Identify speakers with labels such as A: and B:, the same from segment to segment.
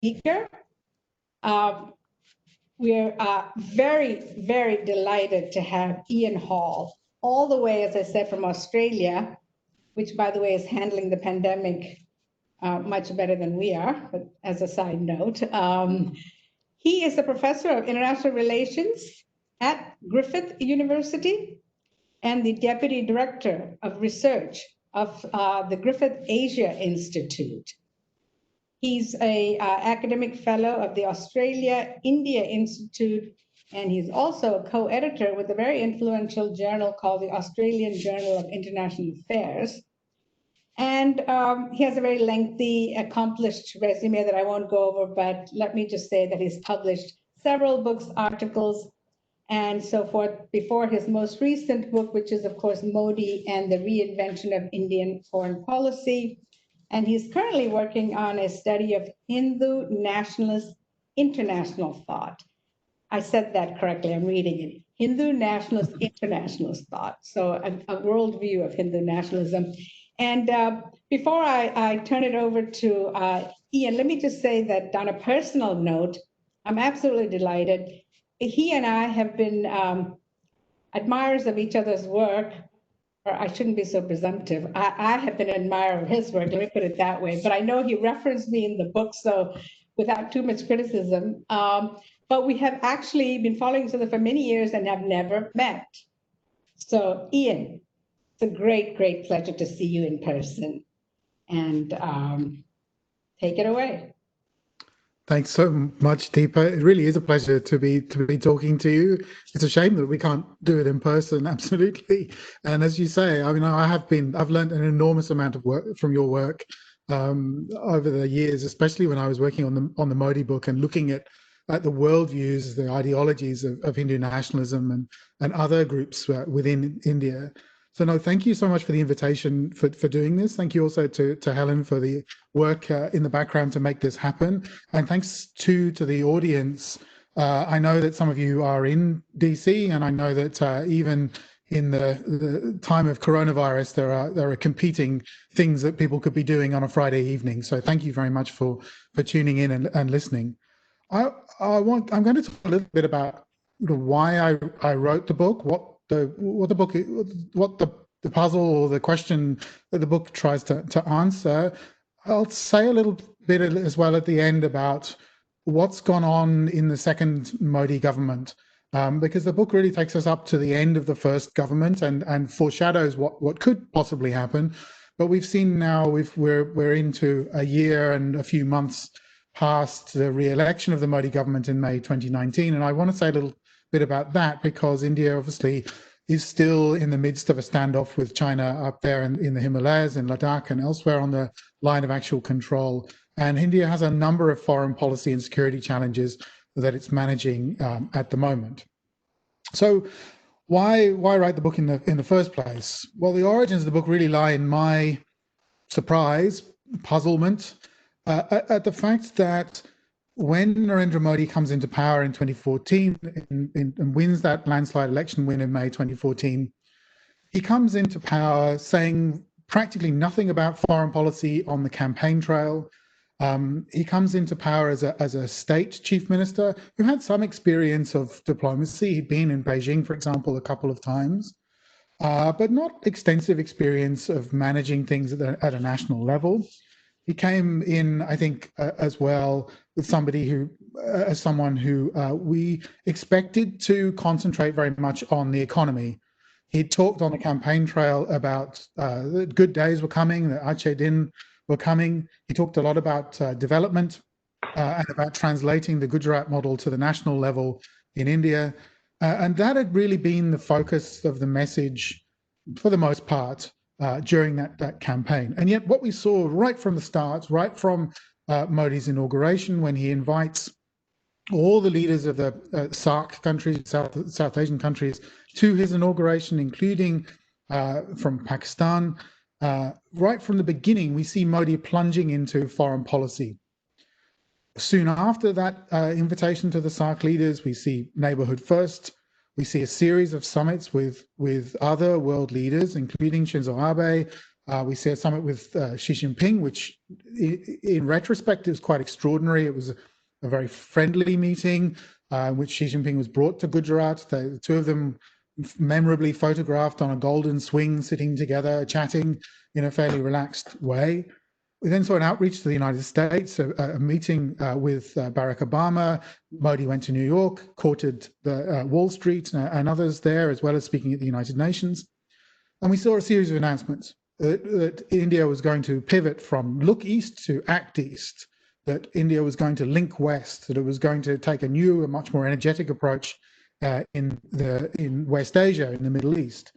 A: speaker. We're very, very delighted to have Ian Hall, all the way, as I said, from Australia, which, by the way, is handling the pandemic much better than we are, but as a side note. He is a professor of international relations at Griffith University and the deputy director of research of the Griffith Asia Institute. He's a academic fellow of the Australia-India Institute, and he's also a co-editor with a very influential journal called the Australian Journal of International Affairs. And he has a very lengthy, accomplished resume that I won't go over, but let me just say that he's published several books, articles, and so forth before his most recent book, which is, of course, Modi and the Reinvention of Indian Foreign Policy. And he's currently working on a study of Hindu nationalist international thought. I said that correctly, I'm reading it. Hindu nationalist internationalist thought. So a worldview of Hindu nationalism. And before I turn it over to Ian, let me just say that on a personal note, I'm absolutely delighted. He and I have been admirers of each other's work, or I shouldn't be so presumptive. I have been an admirer of his work, let me put it that way. But I know he referenced me in the book, so without too much criticism. But we have actually been following each other for many years and have never met. So Ian, it's a great, great pleasure to see you in person. And take it away.
B: Thanks so much, Deepa. It really is a pleasure to be talking to you. It's a shame that we can't do it in person, absolutely. And as you say, I mean, I've learned an enormous amount of work from your work over the years, especially when I was working on the Modi book and looking at the worldviews, the ideologies of Hindu nationalism and other groups within India. So no, thank you so much for the invitation for doing this. Thank you also to Helen for the work in the background to make this happen. And thanks to the audience. I know that some of you are in DC, and I know that even in the time of coronavirus, there are competing things that people could be doing on a Friday evening. So thank you very much for tuning in and listening. I'm going to talk a little bit about why I wrote the book, what the puzzle or the question that the book tries to answer. I'll say a little bit as well at the end about what's gone on in the second Modi government, because the book really takes us up to the end of the first government and foreshadows what could possibly happen. But we've seen now we're into a year and a few months past the re-election of the Modi government in May 2019, and I want to say a little bit about that because India obviously is still in the midst of a standoff with China up there in the Himalayas, in Ladakh and elsewhere on the line of actual control. And India has a number of foreign policy and security challenges that it's managing at the moment. So why write the book in the first place? Well, the origins of the book really lie in my surprise, puzzlement, at the fact that when Narendra Modi comes into power in 2014 and wins that landslide election win in May 2014, he comes into power saying practically nothing about foreign policy on the campaign trail. He comes into power as a state chief minister who had some experience of diplomacy. He'd been in Beijing, for example, a couple of times, but not extensive experience of managing things at a national level. He came in, I think, as well with someone who we expected to concentrate very much on the economy. He talked on the campaign trail about the good days were coming, the Achhe Din were coming. He talked a lot about development and about translating the Gujarat model to the national level in India. And that had really been the focus of the message for the most part during that campaign. And yet what we saw right from the start, right from Modi's inauguration, when he invites all the leaders of the SAARC countries, South Asian countries, to his inauguration, including from Pakistan, right from the beginning, we see Modi plunging into foreign policy. Soon after that invitation to the SAARC leaders, we see neighborhood first. We see a series of summits with other world leaders, including Shinzo Abe, We see a summit with Xi Jinping, which in retrospect is quite extraordinary. It was a very friendly meeting in which Xi Jinping was brought to Gujarat. The two of them memorably photographed on a golden swing, sitting together, chatting in a fairly relaxed way. We then saw an outreach to the United States, a meeting with Barack Obama. Modi went to New York, courted the Wall Street and others there, as well as speaking at the United Nations. And we saw a series of announcements that India was going to pivot from look east to act east, that India was going to link west, that it was going to take a new, a much more energetic approach in West Asia, in the Middle East.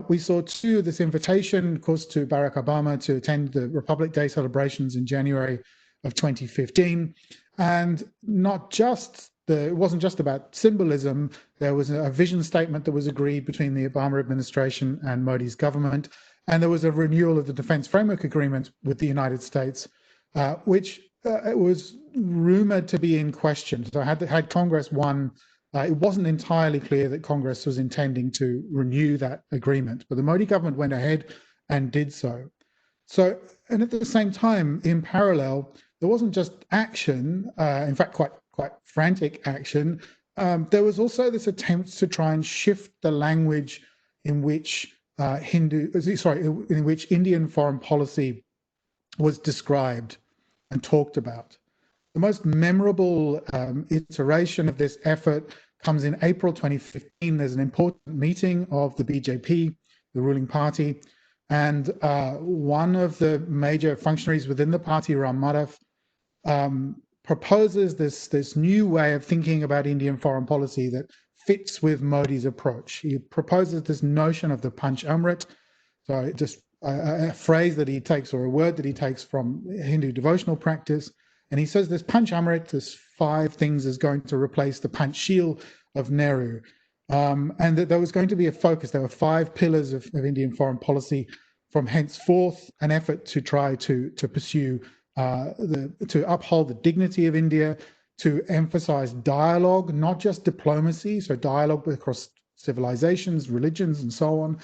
B: We saw too this invitation, of course, to Barack Obama to attend the Republic Day celebrations in January of 2015, and it wasn't just about symbolism. There was a vision statement that was agreed between the Obama administration and Modi's government, and there was a renewal of the Defense Framework Agreement with the United States, which was rumored to be in question. So had Congress won, it wasn't entirely clear that Congress was intending to renew that agreement, but the Modi government went ahead and did so. And at the same time, in parallel, there wasn't just action, in fact, quite frantic action. There was also this attempt to try and shift the language in which in which Indian foreign policy was described and talked about. The most memorable iteration of this effort comes in April 2015. There's an important meeting of the BJP, the ruling party, and one of the major functionaries within the party, Ram Madhav, proposes this new way of thinking about Indian foreign policy that fits with Modi's approach. He proposes this notion of the Panch Amrit, so just a phrase that he takes, or a word that he takes from Hindu devotional practice. And he says this Panch Amrit, this 5 things, is going to replace the Panchsheel of Nehru. And that there was going to be a focus. There were 5 pillars of Indian foreign policy from henceforth, an effort to try to pursue, to uphold the dignity of India, to emphasize dialogue, not just diplomacy, so dialogue across civilizations, religions, and so on.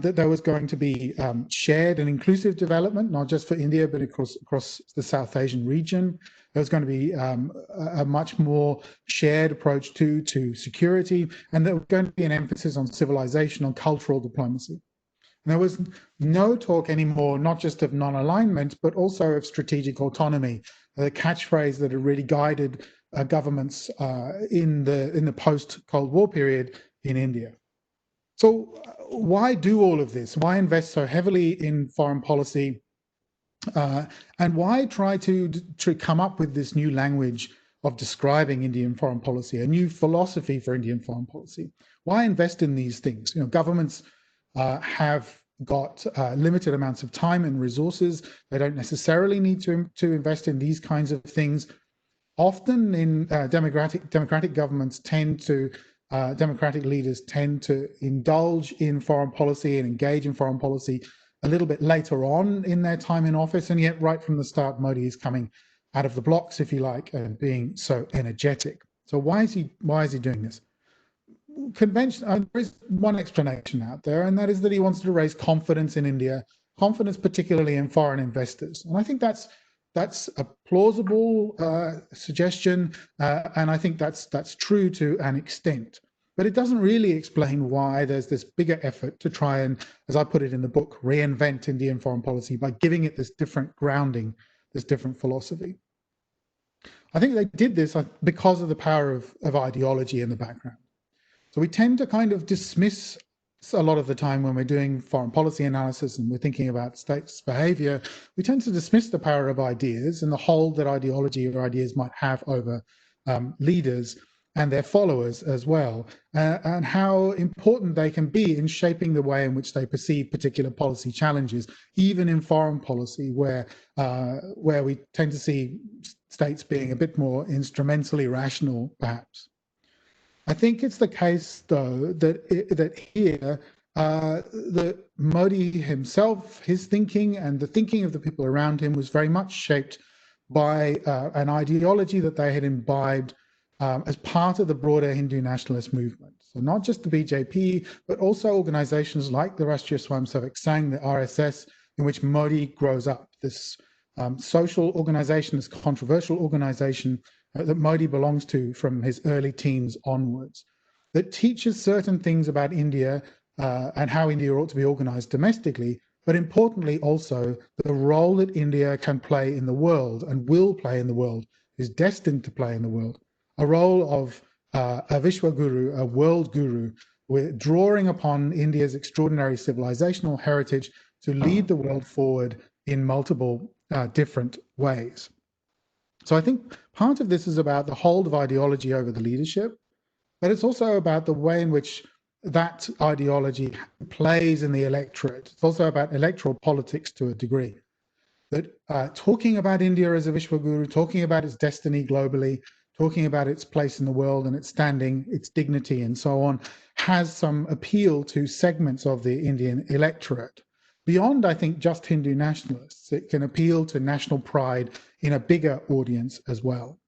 B: That there was going to be shared and inclusive development, not just for India, but across the South Asian region. There was going to be a much more shared approach to security, and there was going to be an emphasis on civilization, on cultural diplomacy. And there was no talk anymore, not just of non-alignment, but also of strategic autonomy, the catchphrase that had really guided governments in the post-Cold War period in India. So why do all of this? Why invest so heavily in foreign policy? And why try to come up with this new language of describing Indian foreign policy, a new philosophy for Indian foreign policy? Why invest in these things? You know, governments have got limited amounts of time and resources. They don't necessarily need to invest in these kinds of things. Often in democratic governments democratic leaders tend to indulge in foreign policy and engage in foreign policy a little bit later on in their time in office, and yet right from the start, Modi is coming out of the blocks, if you like, and being so energetic. So why is he doing this? There is one explanation out there, and that is that he wants to raise confidence in India, confidence particularly in foreign investors, and I think that's a plausible suggestion, and I think that's true to an extent. But it doesn't really explain why there's this bigger effort to try and, as I put it in the book, reinvent Indian foreign policy by giving it this different grounding, this different philosophy. I think they did this because of the power of ideology in the background. So we tend to kind of dismiss a lot of the time when we're doing foreign policy analysis and we're thinking about states' behavior, we tend to dismiss the power of ideas and the hold that ideology or ideas might have over leaders and their followers as well, and how important they can be in shaping the way in which they perceive particular policy challenges, even in foreign policy, where we tend to see states being a bit more instrumentally rational, perhaps. I think it's the case, though, that here, that Modi himself, his thinking and the thinking of the people around him was very much shaped by an ideology that they had imbibed as part of the broader Hindu nationalist movement. So not just the BJP, but also organizations like the Rashtriya Swayamsevak Sangh, the RSS, in which Modi grows up, this social organization, this controversial organization that Modi belongs to from his early teens onwards, that teaches certain things about India and how India ought to be organized domestically, but importantly also the role that India can play in the world and will play in the world, is destined to play in the world, a role of a Vishwa Guru, a world guru, with drawing upon India's extraordinary civilizational heritage to lead the world forward in multiple different ways. So I think part of this is about the hold of ideology over the leadership, but it's also about the way in which that ideology plays in the electorate. It's also about electoral politics to a degree. That talking about India as a Vishwa Guru, talking about its destiny globally, talking about its place in the world and its standing, its dignity and so on, has some appeal to segments of the Indian electorate. Beyond, I think, just Hindu nationalists, it can appeal to national pride in a bigger audience as well.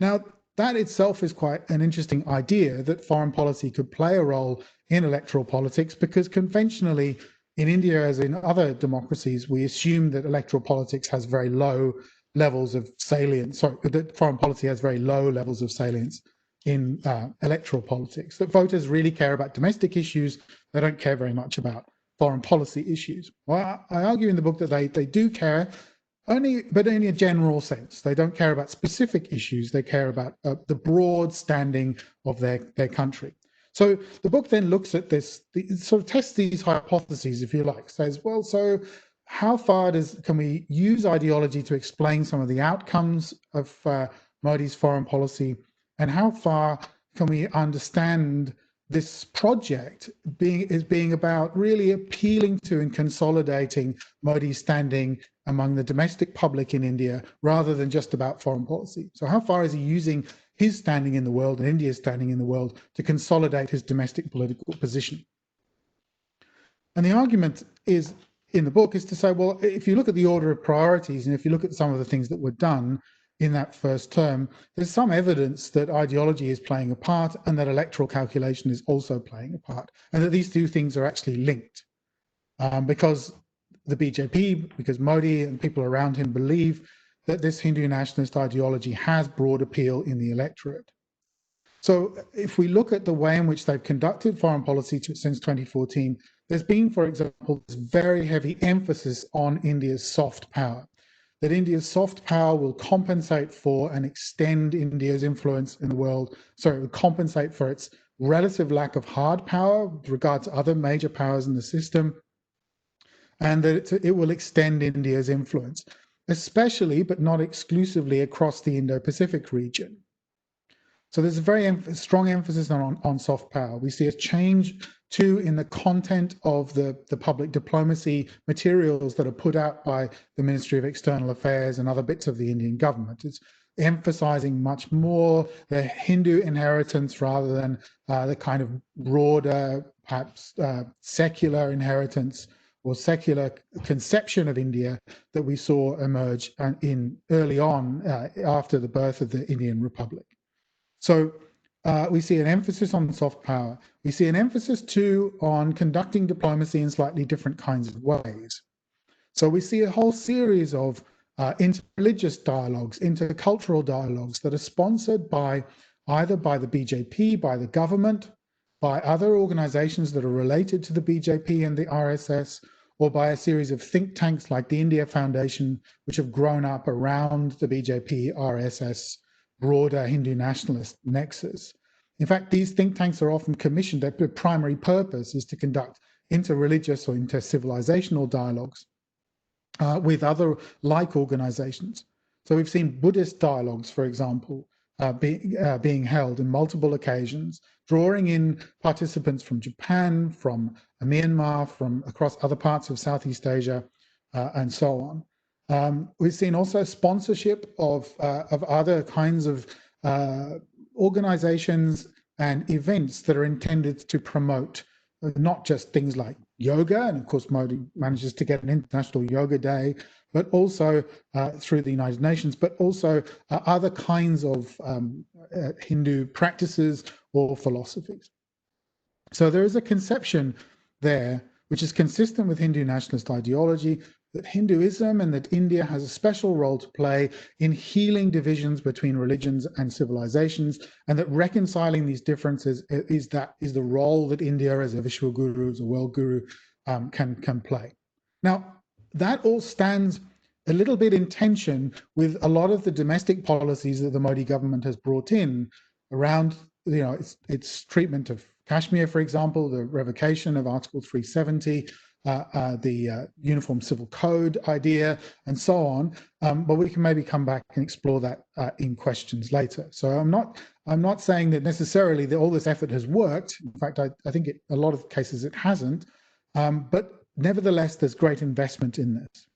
B: Now, that itself is quite an interesting idea, that foreign policy could play a role in electoral politics, because conventionally in India, as in other democracies, we assume that electoral politics has very low levels of salience, sorry, that foreign policy has very low levels of salience in electoral politics, that voters really care about domestic issues, they don't care very much about foreign policy issues. Well, I argue in the book that they do care, but in a general sense. They don't care about specific issues, they care about the broad standing of their country. So the book then looks at this, it sort of tests these hypotheses, if you like, says, well, so how far can we use ideology to explain some of the outcomes of Modi's foreign policy, and how far can we understand this project being about really appealing to and consolidating Modi's standing among the domestic public in India, rather than just about foreign policy. So how far is he using his standing in the world and India's standing in the world to consolidate his domestic political position? And the argument is in the book is to say, well, if you look at the order of priorities, and if you look at some of the things that were done in that first term, there's some evidence that ideology is playing a part and that electoral calculation is also playing a part, and that these two things are actually linked. Because the BJP, because Modi and people around him believe that this Hindu nationalist ideology has broad appeal in the electorate. So if we look at the way in which they've conducted foreign policy since 2014, there's been, for example, this very heavy emphasis on India's soft power, that India's soft power will compensate for and extend India's influence in the world. So it will compensate for its relative lack of hard power with regard to other major powers in the system, and that it will extend India's influence, especially but not exclusively across the Indo-Pacific region. So there's a very strong emphasis on soft power. We see a change too in the content of the public diplomacy materials that are put out by the Ministry of External Affairs and other bits of the Indian government. It's emphasizing much more the Hindu inheritance rather than the kind of broader, perhaps secular inheritance or secular conception of India that we saw emerge in early on after the birth of the Indian Republic. So we see an emphasis on soft power. We see an emphasis too on conducting diplomacy in slightly different kinds of ways. So we see a whole series of interreligious dialogues, intercultural dialogues that are sponsored by either by the BJP, by the government, by other organizations that are related to the BJP and the RSS, or by a series of think tanks like the India Foundation, which have grown up around the BJP, RSS, broader Hindu nationalist nexus. In fact, these think tanks are often commissioned. Their primary purpose is to conduct interreligious or intercivilizational dialogues with other like organizations. So we've seen Buddhist dialogues, for example, being held in multiple occasions, drawing in participants from Japan, from Myanmar, from across other parts of Southeast Asia, and so on. We've seen also sponsorship of other kinds of organizations and events that are intended to promote not just things like yoga, and of course Modi manages to get an International Yoga Day, but also through the United Nations, but also other kinds of Hindu practices or philosophies. So there is a conception there which is consistent with Hindu nationalist ideology, that Hinduism and that India has a special role to play in healing divisions between religions and civilizations, and that reconciling these differences is the role that India as a Vishwa Guru, as a world guru, can play. Now, that all stands a little bit in tension with a lot of the domestic policies that the Modi government has brought in around, its treatment of Kashmir, for example, the revocation of Article 370, the Uniform Civil Code idea, and so on. But we can maybe come back and explore that in questions later. So I'm not saying that necessarily that all this effort has worked. In fact, I think a lot of cases it hasn't. But nevertheless, there's great investment in this.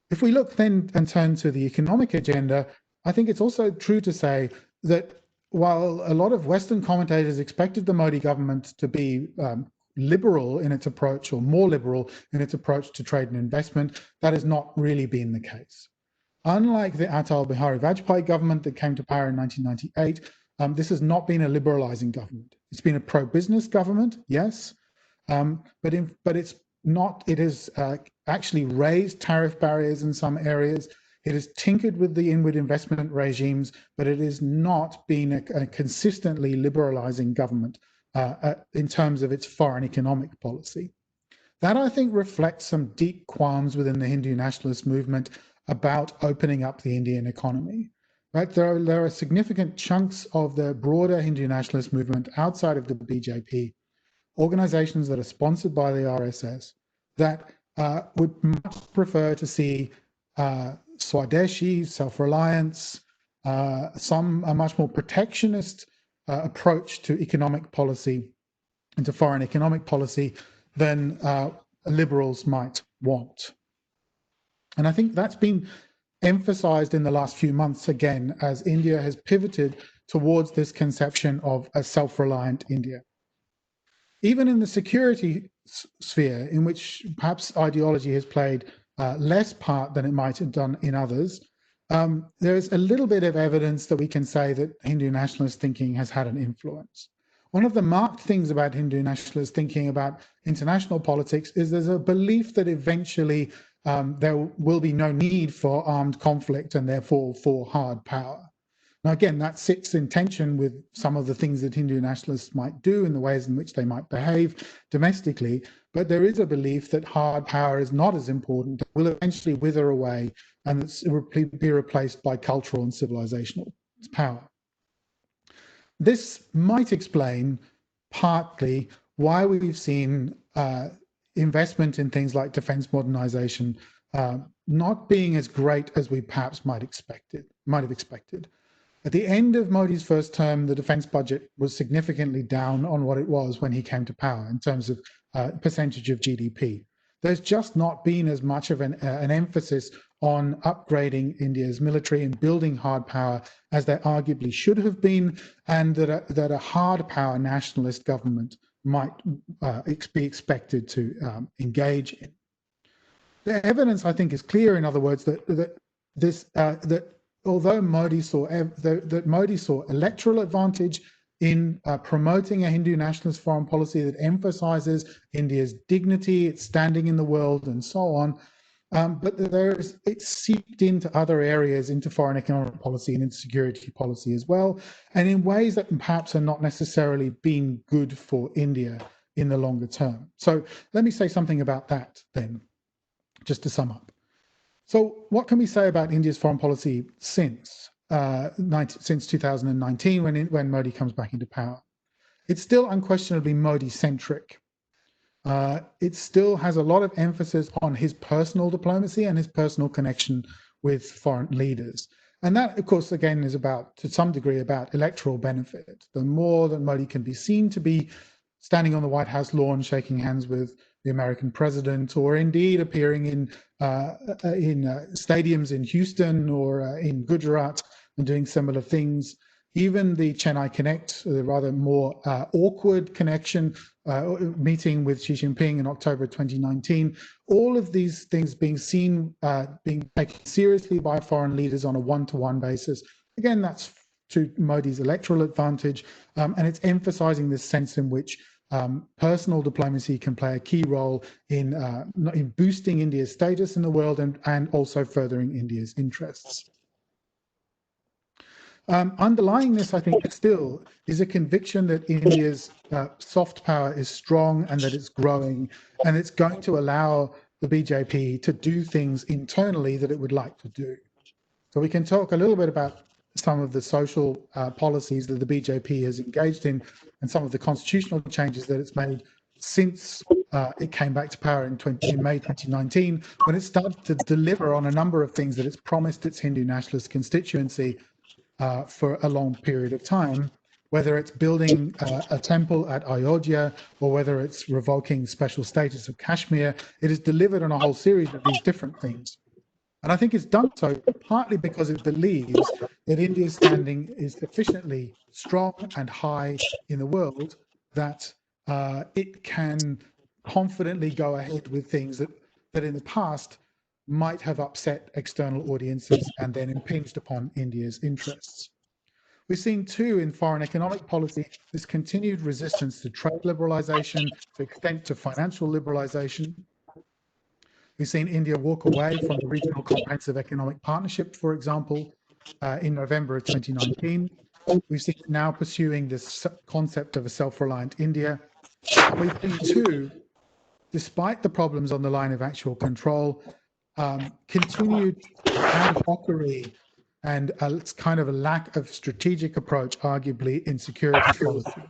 B: If we look then and turn to the economic agenda, I think it's also true to say that while a lot of Western commentators expected the Modi government to be liberal in its approach, or more liberal in its approach to trade and investment, that has not really been the case. Unlike the Atal Bihari Vajpayee government that came to power in 1998, this has not been a liberalizing government. It's been a pro-business government, yes, but it's not. It has actually raised tariff barriers in some areas. It has tinkered with the inward investment regimes, but it has not been a consistently liberalizing government in terms of its foreign economic policy. That, I think, reflects some deep qualms within the Hindu nationalist movement about opening up the Indian economy. Right? There are significant chunks of the broader Hindu nationalist movement outside of the BJP, organizations that are sponsored by the RSS, that would much prefer to see Swadeshi, self-reliance, a much more protectionist approach to economic policy and to foreign economic policy than liberals might want. And I think that's been emphasized in the last few months again, as India has pivoted towards this conception of a self-reliant India. Even in the security sphere, in which perhaps ideology has played less part than it might have done in others, there's a little bit of evidence that we can say that Hindu nationalist thinking has had an influence. One of the marked things about Hindu nationalist thinking about international politics is there's a belief that eventually there will be no need for armed conflict and therefore for hard power. Now, again, that sits in tension with some of the things that Hindu nationalists might do and the ways in which they might behave domestically. But there is a belief that hard power is not as important, it will eventually wither away and be replaced by cultural and civilizational power. This might explain partly why we've seen investment in things like defense modernization not being as great as we perhaps might have expected. At the end of Modi's first term, the defense budget was significantly down on what it was when he came to power in terms of percentage of GDP. There's just not been as much of an emphasis on upgrading India's military and building hard power as there arguably should have been, and that a hard power nationalist government might be expected to engage in. The evidence, I think, is clear. In other words, that although Modi saw electoral advantage in promoting a Hindu nationalist foreign policy that emphasizes India's dignity, its standing in the world, and so on, but it's seeped into other areas, into foreign economic policy and into security policy as well, and in ways that perhaps are not necessarily been good for India in the longer term. So let me say something about that then, just to sum up. So what can we say about India's foreign policy since 2019, when Modi comes back into power? It's still unquestionably Modi-centric. It still has a lot of emphasis on his personal diplomacy and his personal connection with foreign leaders. And that, of course, again, is about, to some degree, about electoral benefit. The more that Modi can be seen to be standing on the White House lawn, shaking hands with the American president, or indeed appearing in stadiums in Houston or in Gujarat and doing similar things. Even the Chennai Connect, the rather more awkward connection, meeting with Xi Jinping in October 2019, all of these things being seen, being taken seriously by foreign leaders on a one-to-one basis. Again, that's to Modi's electoral advantage, and it's emphasizing this sense in which personal diplomacy can play a key role in boosting India's status in the world and also furthering India's interests. Underlying this, I think, still is a conviction that India's soft power is strong and that it's growing, and it's going to allow the BJP to do things internally that it would like to do. So we can talk a little bit about some of the social policies that the BJP has engaged in and some of the constitutional changes that it's made since it came back to power in May 2019, when it started to deliver on a number of things that it's promised its Hindu nationalist constituency for a long period of time, whether it's building a temple at Ayodhya or whether it's revoking special status of Kashmir. It has delivered on a whole series of these different things. And I think it's done so partly because it believes that India's standing is sufficiently strong and high in the world that it can confidently go ahead with things that in the past might have upset external audiences and then impinged upon India's interests. We've seen too in foreign economic policy this continued resistance to trade liberalisation, to extent to financial liberalisation. We've seen India walk away from the Regional Comprehensive Economic Partnership, for example, in November of 2019. We've seen it now pursuing this concept of a self-reliant India. And we've seen too, despite the problems on the line of actual control, continued ad hockery and it's kind of a lack of strategic approach, arguably, in security policy.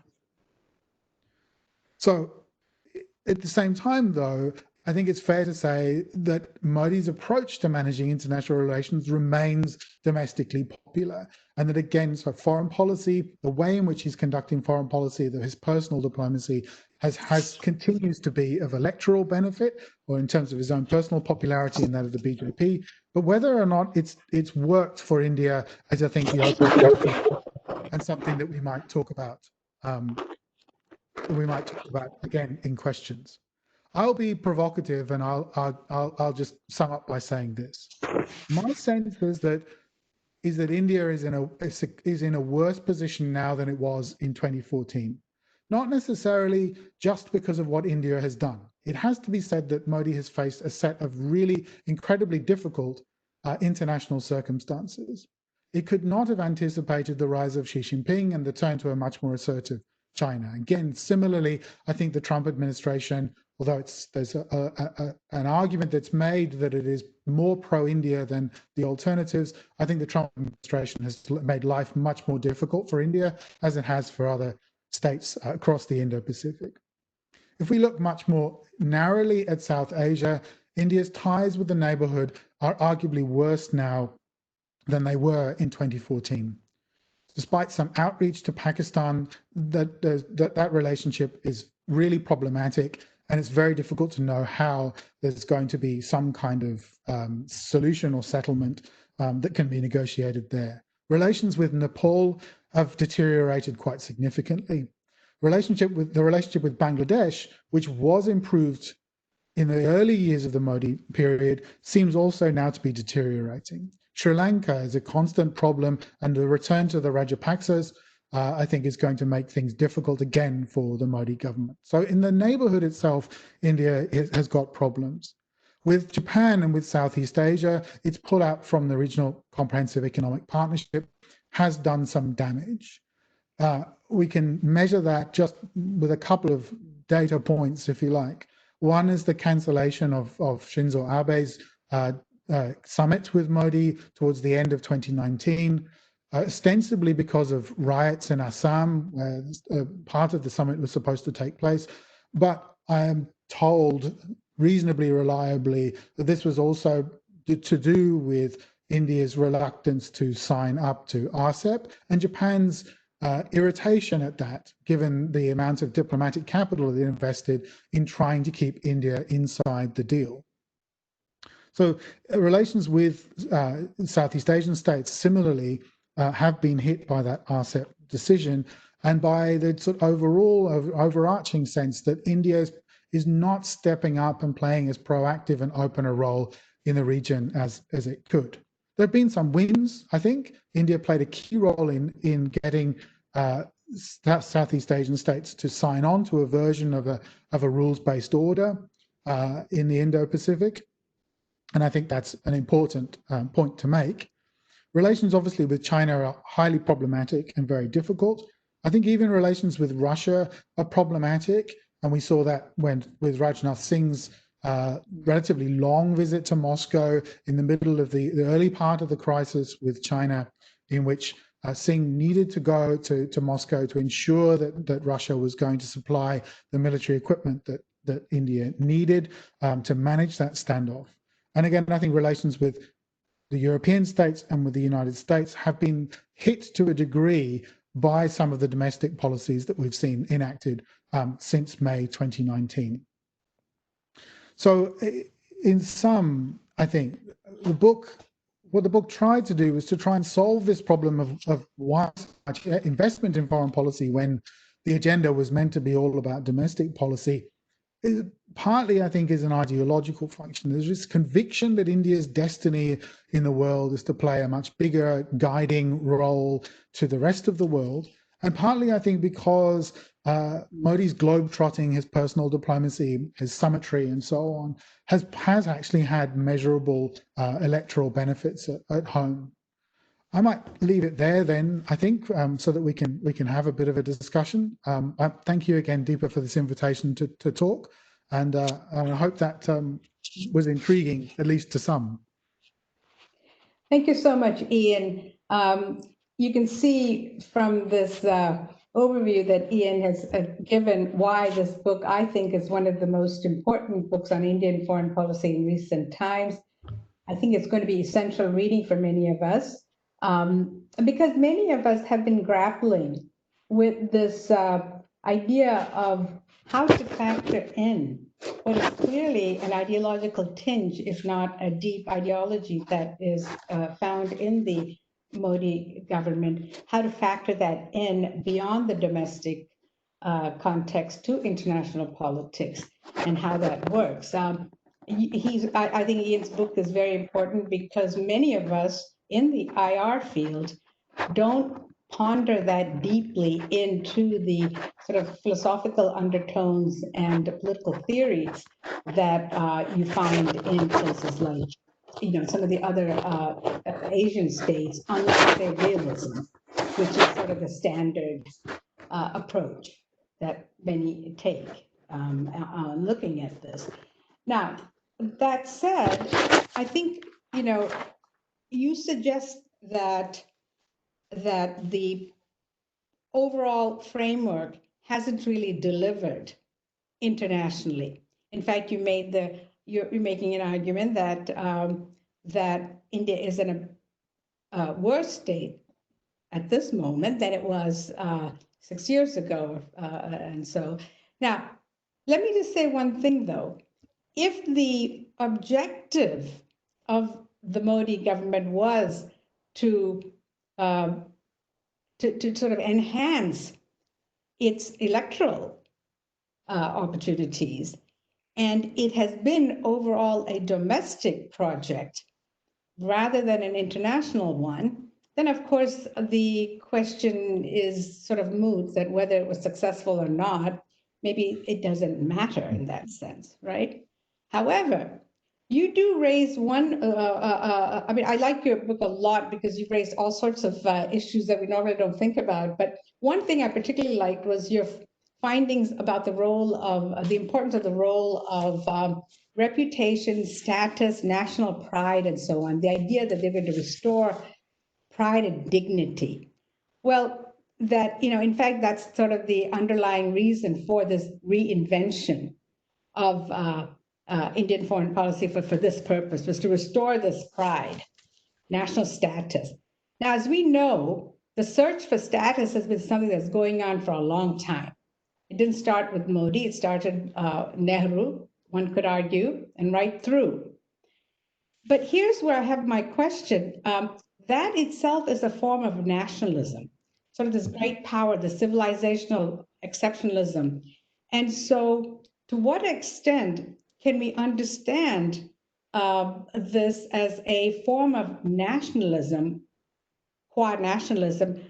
B: So at the same time, though, I think it's fair to say that Modi's approach to managing international relations remains domestically popular. And that again, so foreign policy, the way in which he's conducting foreign policy, his personal diplomacy continues to be of electoral benefit, or in terms of his own personal popularity and that of the BJP. But whether or not it's worked for India, as I think the open question, and something that we might talk about again in questions. I'll be provocative and I'll just sum up by saying this. My sense is that India is in a worse position now than it was in 2014. Not necessarily just because of what India has done. It has to be said that Modi has faced a set of really incredibly difficult international circumstances. It could not have anticipated the rise of Xi Jinping and the turn to a much more assertive China. Again, similarly, I think the Trump administration, although there's an argument that's made that it is more pro-India than the alternatives, I think the Trump administration has made life much more difficult for India, as it has for other states across the Indo-Pacific. If we look much more narrowly at South Asia, India's ties with the neighborhood are arguably worse now than they were in 2014. Despite some outreach to Pakistan, that relationship is really problematic, and it's very difficult to know how there's going to be some kind of solution or settlement that can be negotiated there. Relations with Nepal have deteriorated quite significantly. The relationship with Bangladesh, which was improved in the early years of the Modi period, seems also now to be deteriorating. Sri Lanka is a constant problem, and the return to the Rajapaksas, I think, is going to make things difficult again for the Modi government. So in the neighborhood itself, India has got problems. With Japan and with Southeast Asia, its pullout from the Regional Comprehensive Economic Partnership has done some damage. We can measure that just with a couple of data points, if you like. One is the cancellation of Shinzo Abe's summit with Modi towards the end of 2019, ostensibly because of riots in Assam, where part of the summit was supposed to take place. But I am told reasonably reliably that this was also to do with India's reluctance to sign up to RCEP and Japan's irritation at that, given the amount of diplomatic capital they invested in trying to keep India inside the deal. So relations with Southeast Asian states similarly have been hit by that RCEP decision and by the sort of overarching sense that India is not stepping up and playing as proactive and open a role in the region as it could. There have been some wins, I think. India played a key role in getting Southeast Asian states to sign on to a version of a rules-based order in the Indo-Pacific. And I think that's an important point to make. Relations, obviously, with China are highly problematic and very difficult. I think even relations with Russia are problematic. And we saw that with Rajnath Singh's relatively long visit to Moscow in the middle of the early part of the crisis with China, in which Singh needed to go to Moscow to ensure that Russia was going to supply the military equipment that India needed to manage that standoff. And again, I think relations with the European states and with the United States have been hit to a degree by some of the domestic policies that we've seen enacted since May 2019. So in sum, I think what the book tried to do was to try and solve this problem of why such investment in foreign policy when the agenda was meant to be all about domestic policy. Partly, I think, is an ideological function. There's this conviction that India's destiny in the world is to play a much bigger guiding role to the rest of the world. And partly, I think, because Modi's globe-trotting, his personal diplomacy, his summitry, and so on, has actually had measurable electoral benefits at home. I might leave it there then, I think, so that we can have a bit of a discussion. Thank you again, Deepa, for this invitation to talk. And I hope that was intriguing, at least to some.
A: Thank you so much, Ian. You can see from this overview that Ian has given why this book, I think, is one of the most important books on Indian foreign policy in recent times. I think it's going to be essential reading for many of us, because many of us have been grappling with this idea of how to factor in what is clearly an ideological tinge, if not a deep ideology that is found in the Modi government, how to factor that in beyond the domestic context to international politics and how that works. I think Ian's book is very important because many of us in the IR field don't ponder that deeply into the sort of philosophical undertones and political theories that you find in places like, some of the other Asian states, unlike their realism, which is sort of the standard approach that many take on looking at this. Now, that said, I think, you suggest that the overall framework hasn't really delivered internationally. In fact, you're making an argument that India is in a worse state at this moment than it was 6 years ago. And so now, let me just say one thing, though. If the objective of the Modi government was to sort of enhance its electoral opportunities, and it has been overall a domestic project rather than an international one, then of course the question is sort of moot that whether it was successful or not, maybe it doesn't matter in that sense, right? However, you do raise one, I mean, I like your book a lot because you've raised all sorts of issues that we normally don't think about. But one thing I particularly liked was your findings about the role of, the importance of the role of reputation, status, national pride, and so on. The idea that they're going to restore pride and dignity. Well, that, in fact, that's sort of the underlying reason for this reinvention of Indian foreign policy for this purpose, was to restore this pride, national status. Now, as we know, the search for status has been something that's going on for a long time. It didn't start with Modi, it started Nehru, one could argue, and right through. But here's where I have my question. That itself is a form of nationalism, sort of this great power, the civilizational exceptionalism. And so to what extent can we understand this as a form of nationalism, quad nationalism,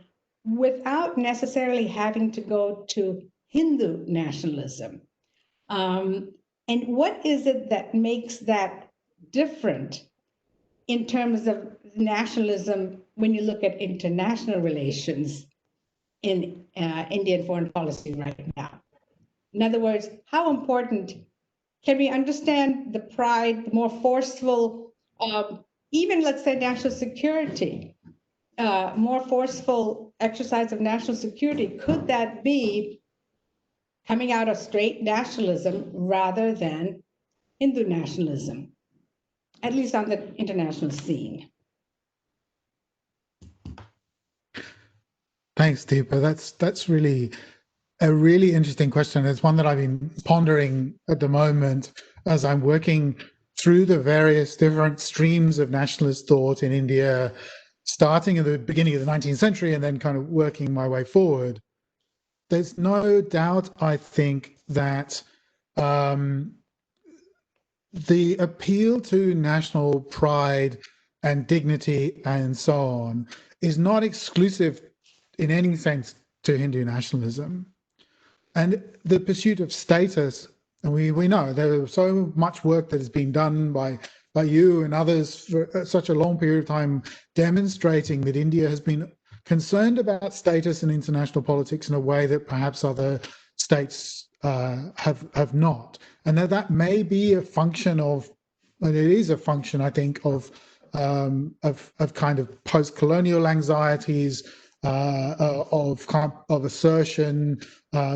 A: without necessarily having to go to Hindu nationalism. And what is it that makes that different in terms of nationalism when you look at international relations in Indian foreign policy right now? In other words, how important can we understand the pride, the more forceful, even let's say national security, more forceful exercise of national security? Could that be coming out of straight nationalism rather than Hindu nationalism, at least on the international scene?
B: Thanks, Deepa. That's really a really interesting question. It's one that I've been pondering at the moment as I'm working through the various different streams of nationalist thought in India, starting at the beginning of the 19th century and then kind of working my way forward. There's no doubt, I think, that the appeal to national pride and dignity and so on is not exclusive in any sense to Hindu nationalism. And the pursuit of status, and we know there's so much work that has been done by you and others for such a long period of time, demonstrating that India has been concerned about status in international politics in a way that perhaps other states have not. And that may be a function of, and it is a function, I think, of kind of post-colonial anxieties, of assertion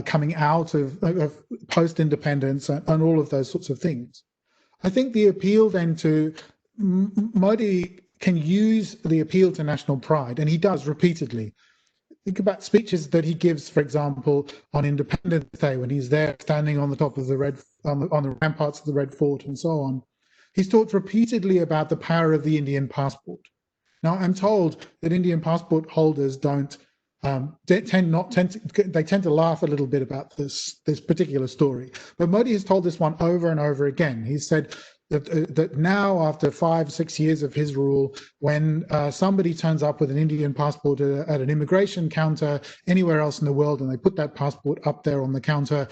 B: coming out of post-independence and all of those sorts of things. I think the appeal then to Modi can use the appeal to national pride, and he does repeatedly. Think about speeches that he gives, for example, on Independence Day when he's there standing on the top of the on the ramparts of the Red Fort and so on. He's talked repeatedly about the power of the Indian passport. Now, I'm told that Indian passport holders don't they tend to laugh a little bit about this particular story. But Modi has told this one over and over again. He said that now, after 5-6 years of his rule, when somebody turns up with an Indian passport at an immigration counter anywhere else in the world, and they put that passport up there on the counter,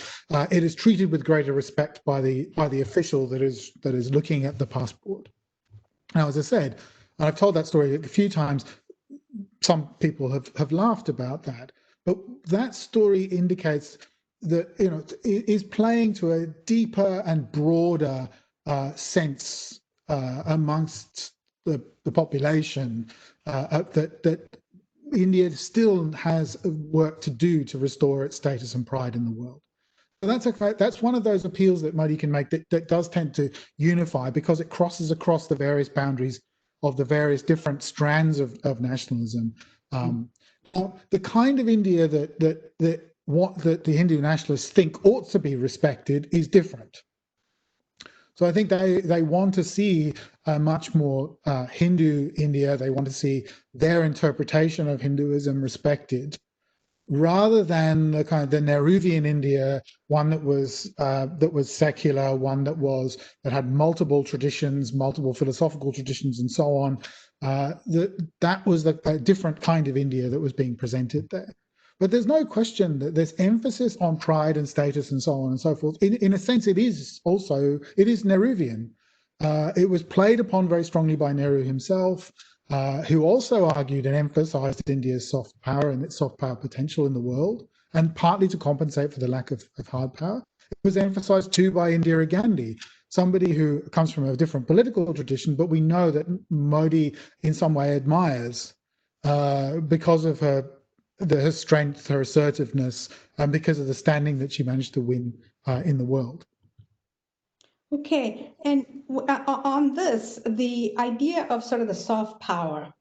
B: it is treated with greater respect by the official that is looking at the passport. Now, as I said, and I've told that story a few times, some people have laughed about that, but that story indicates that, you know, it is playing to a deeper and broader sense amongst the population that India still has work to do to restore its status and pride in the world. So that's one of those appeals that Modi can make that does tend to unify, because it crosses across the various boundaries of the various different strands of nationalism. Now, the kind of India that the Hindu nationalists think ought to be respected is different. So I think they want to see a much more Hindu India. They want to see their interpretation of Hinduism respected, rather than the kind of the Nehruvian India, one that was secular, one that had multiple traditions, multiple philosophical traditions, and so on. That was a different kind of India that was being presented there. But there's no question that there's emphasis on pride and status and so on and so forth. In a sense, it is Nehruvian. It was played upon very strongly by Nehru himself, who also argued and emphasized India's soft power and its soft power potential in the world, and partly to compensate for the lack of hard power. It was emphasized too by Indira Gandhi, somebody who comes from a different political tradition, but we know that Modi in some way admires because of her strength, her assertiveness, and because of the standing that she managed to win in the world.
A: Okay, and on this, the idea of sort of the soft power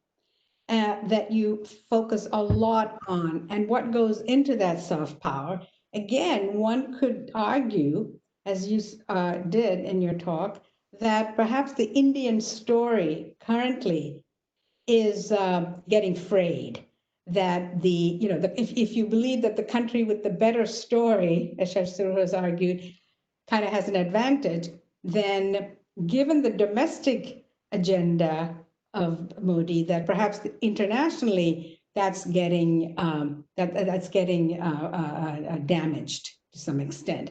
A: that you focus a lot on, and what goes into that soft power, again, one could argue, as you did in your talk, that perhaps the Indian story currently is getting frayed. That if you believe that the country with the better story, as Sigur has argued, kind of has an advantage, then given the domestic agenda of Modi, that perhaps internationally that's getting damaged to some extent.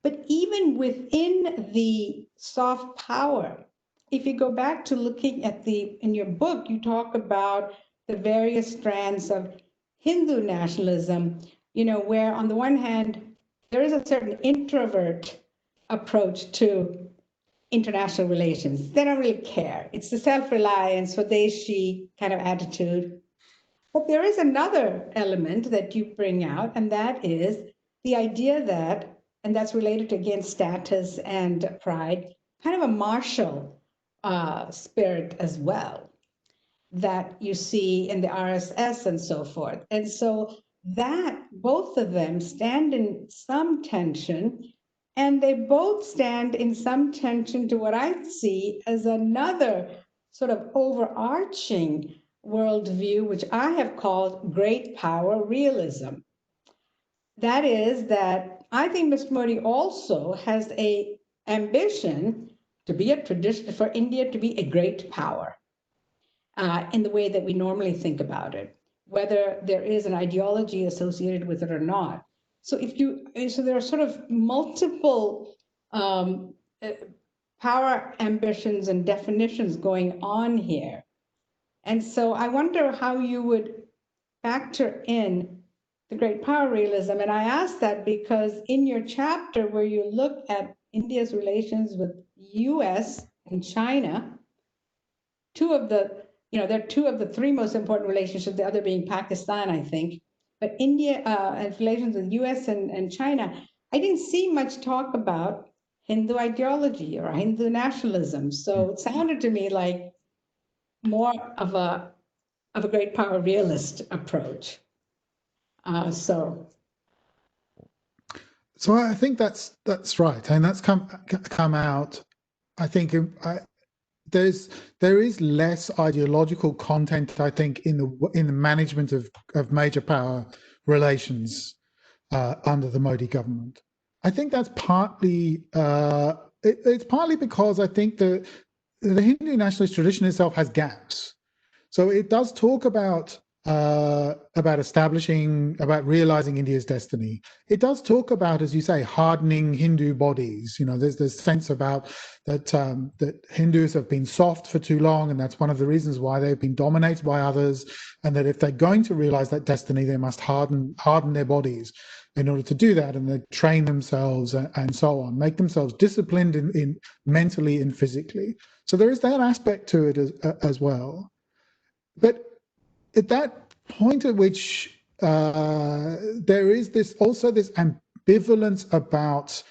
A: But even within the soft power, if you go back to looking at in your book, you talk about the various strands of Hindu nationalism, where on the one hand, there is a certain introvert approach to international relations. They don't really care. It's the self-reliance, Swadeshi kind of attitude. But there is another element that you bring out, and that is the idea that, and that's related to, again, status and pride, kind of a martial spirit as well, that you see in the RSS and so forth. And so that both of them stand in some tension, and they both stand in some tension to what I see as another sort of overarching worldview, which I have called great power realism. That is that I think Mr. Modi also has a ambition to be a tradition, for India to be a great power in the way that we normally think about it, whether there is an ideology associated with it or not. So there are sort of multiple power ambitions and definitions going on here. And so I wonder how you would factor in the great power realism. And I ask that because in your chapter where you look at India's relations with US and China, there are two of the three most important relationships, the other being Pakistan, I think. But India and relations with US and China, I didn't see much talk about Hindu ideology or Hindu nationalism. So it sounded to me like more of a great power realist approach. So
B: I think that's right, and that's come out. I think there is less ideological content, I think, in the management of major power relations under the Modi government. I think that's partly it's partly because I think the Hindu nationalist tradition itself has gaps. So it does talk about realizing India's destiny. It does talk about, as you say, hardening Hindu bodies. There's this sense about that Hindus have been soft for too long, and that's one of the reasons why they've been dominated by others. And that if they're going to realize that destiny, they must harden their bodies in order to do that, and they train themselves and so on, make themselves disciplined in mentally and physically. So there is that aspect to it as well. But at that point at which there is this ambivalence about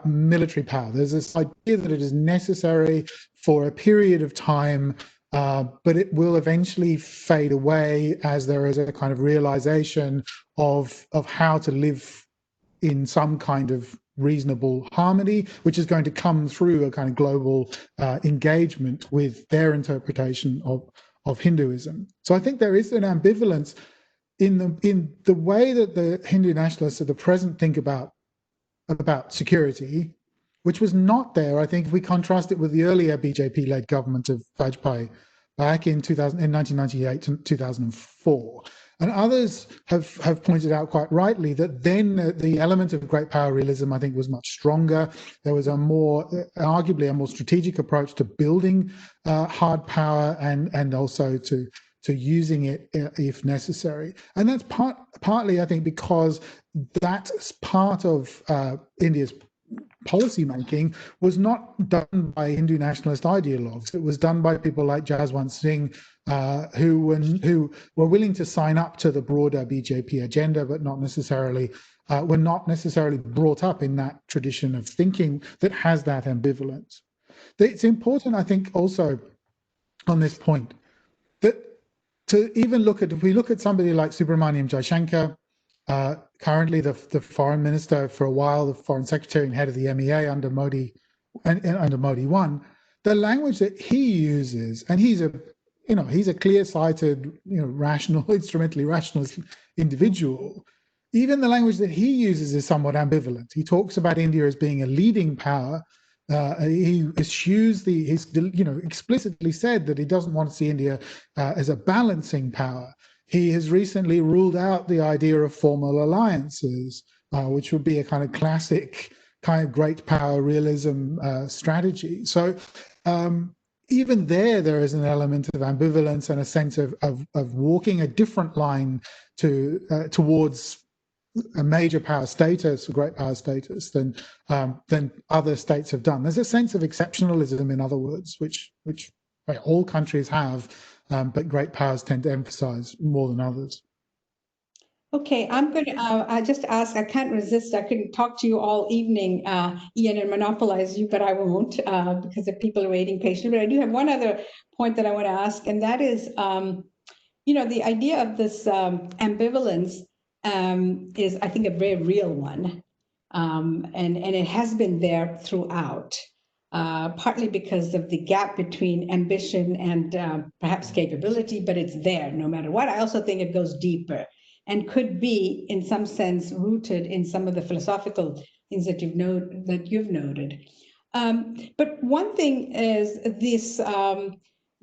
B: military power. There's this idea that it is necessary for a period of time, but it will eventually fade away as there is a kind of realization of how to live in some kind of reasonable harmony, which is going to come through a kind of global engagement with their interpretation of Hinduism. So I think there is an ambivalence in the way that the Hindu nationalists of the present think about security, which was not there, I think, if we contrast it with the earlier BJP-led government of Vajpayee back in 1998 to 2004. And others have pointed out quite rightly that then the element of great power realism, I think, was much stronger. There was arguably a more strategic approach to building hard power and also to using it if necessary. And that's partly, I think, because that part of India's policy making was not done by Hindu nationalist ideologues. It was done by people like Jaswant Singh, who were willing to sign up to the broader BJP agenda, but were not necessarily brought up in that tradition of thinking that has that ambivalence. It's important, I think, also on this point that to even if we look at somebody like Subramaniam Jaishankar, currently the foreign minister for a while, the foreign secretary and head of the MEA under Modi and under Modi 1, the language that he uses, and he's a clear-sighted, rational, instrumentally rationalist individual. Even the language that he uses is somewhat ambivalent. He talks about India as being a leading power, He eschews he's explicitly said that he doesn't want to see India as a balancing power. He has recently ruled out the idea of formal alliances, which would be a kind of classic kind of great power realism strategy. So even there is an element of ambivalence and a sense of walking a different line towards a major power status, a great power status, than other states have done. There's a sense of exceptionalism, in other words, which all countries have, but great powers tend to emphasize more than others.
A: Okay, I'm going to I just ask, I can't resist. I couldn't talk to you all evening, Ian, and monopolize you, but I won't because the people are waiting patiently. But I do have one other point that I want to ask, and that is, the idea of this ambivalence is, I think, a very real one. And it has been there throughout, partly because of the gap between ambition and perhaps capability, but it's there no matter what. I also think it goes deeper and could be, in some sense, rooted in some of the philosophical things that you've noted. But one thing is this,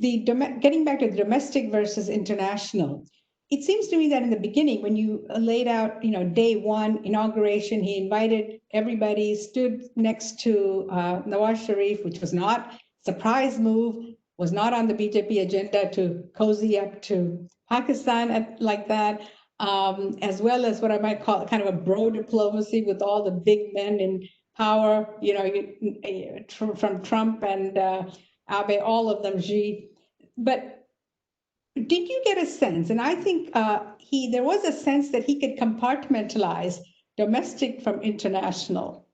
A: getting back to the domestic versus international. It seems to me that in the beginning, when you laid out, day one inauguration, he invited everybody, stood next to Nawaz Sharif, which was not a surprise move, was not on the BJP agenda to cozy up to Pakistan like that. As well as what I might call kind of a bro diplomacy with all the big men in power, from Trump and Abe, all of them, Xi. But did you get a sense, and I think there was a sense that he could compartmentalize domestic from international,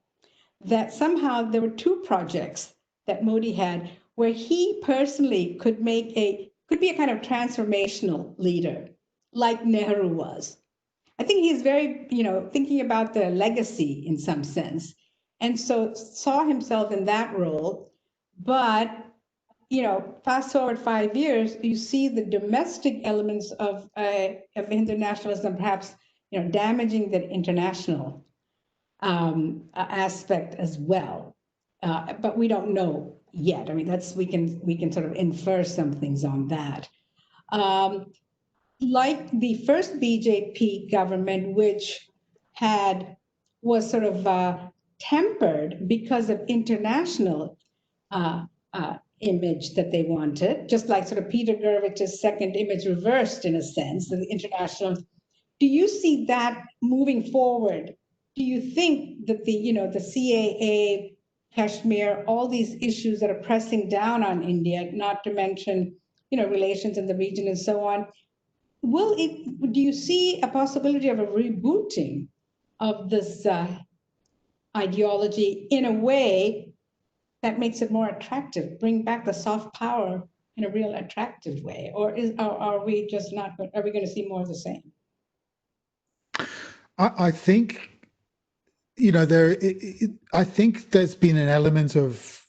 A: that somehow there were two projects that Modi had where he personally could be a kind of transformational leader, like Nehru was. I think he's very, thinking about the legacy in some sense. And so saw himself in that role. But, fast forward 5 years, you see the domestic elements of internationalism perhaps, damaging the international aspect as well. But we don't know yet. I mean, we can sort of infer some things on that. Like the first BJP government, which was sort of tempered because of international image that they wanted, just like sort of Peter Gervich's second image reversed in a sense, the international. Do you see that moving forward? Do you think that the CAA, Kashmir, all these issues that are pressing down on India, not to mention, relations in the region and so on, do you see a possibility of a rebooting of this ideology in a way that makes it more attractive, bring back the soft power in a real attractive way? Or are we just not, are we going to see more of the same?
B: I think, I think there's been an element of,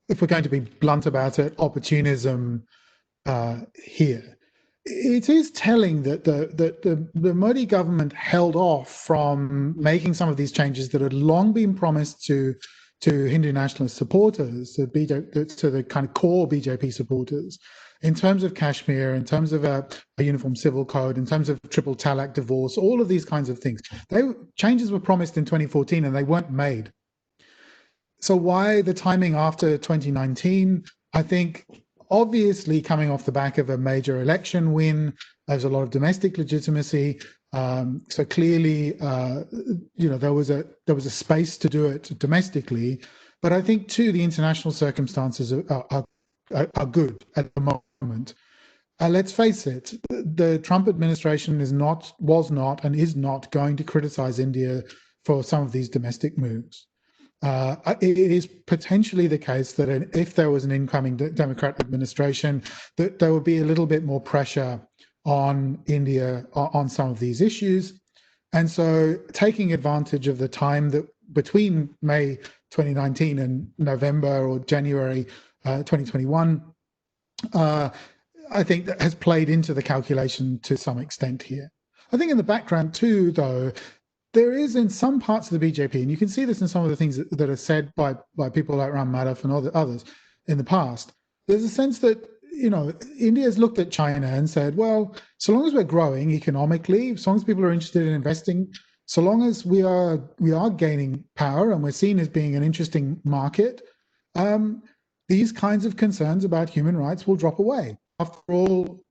B: if we're going to be blunt about it, opportunism here. It is telling that the Modi government held off from making some of these changes that had long been promised to Hindu nationalist supporters, to the kind of core BJP supporters, in terms of Kashmir, in terms of a uniform civil code, in terms of triple talaq divorce, all of these kinds of things. Changes were promised in 2014 and they weren't made. So why the timing after 2019? I think obviously coming off the back of a major election win, there's a lot of domestic legitimacy. So clearly, there was a space to do it domestically. But I think too, the international circumstances are good at the moment. Let's face it, the Trump administration was not and is not going to criticize India for some of these domestic moves. It is potentially the case that if there was an incoming Democrat administration, that there would be a little bit more pressure on India on some of these issues. And so taking advantage of the time that between May 2019 and November or January 2021, I think that has played into the calculation to some extent here. I think in the background too, though, there is in some parts of the BJP, and you can see this in some of the things that are said by people like Ram Madhav and others in the past. There's a sense that, you know, India's looked at China and said, well, so long as we're growing economically, so long as people are interested in investing, so long as we are gaining power and we're seen as being an interesting market, these kinds of concerns about human rights will drop away. After all,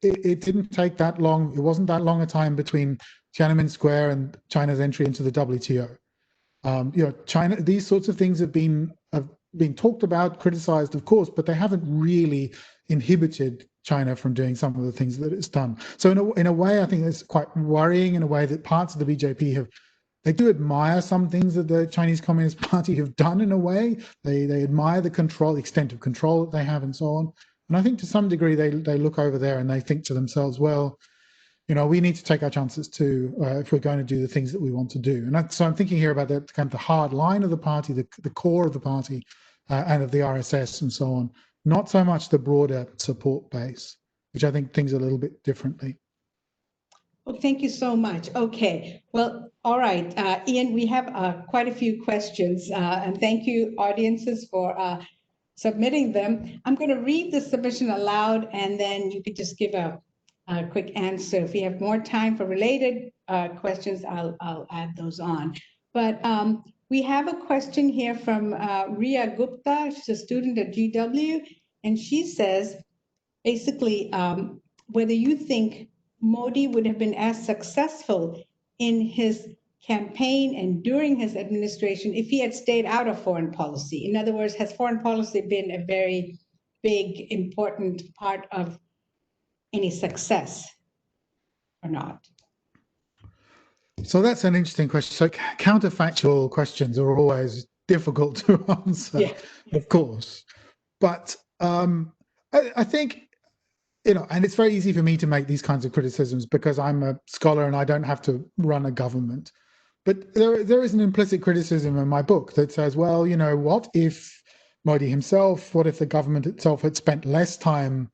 B: it didn't take that long. It wasn't that long a time between Tiananmen Square and China's entry into the WTO. You know, China, these sorts of things have been talked about, criticized, of course, but they haven't really inhibited China from doing some of the things that it's done. So in a way, I think it's quite worrying in a way that parts of the BJP they do admire some things that the Chinese Communist Party have done in a way. They admire the extent of control that they have and so on. And I think to some degree they look over there and they think to themselves, well, you know, we need to take our chances too if we're going to do the things that we want to do. And so I'm thinking here about the kind of the hard line of the party, the core of the party, and of the RSS and so on. Not so much the broader support base, which I think things a little bit differently.
A: Well, thank you so much. Okay. Well, all right, Ian, we have quite a few questions, and thank you, audiences, for submitting them. I'm going to read the submission aloud, and then you could just give a quick answer. If we have more time for related questions, I'll add those on. But we have a question here from Ria Gupta. She's a student at GW, and she says, basically, whether you think Modi would have been as successful in his campaign and during his administration if he had stayed out of foreign policy. In other words, has foreign policy been a very big, important part of any success or not?
B: So that's an interesting question. So counterfactual questions are always difficult to answer, yeah, of course. But I think, you know, and it's very easy for me to make these kinds of criticisms because I'm a scholar and I don't have to run a government. But there is an implicit criticism in my book that says, well, you know, what if Modi himself, what if the government itself had spent less time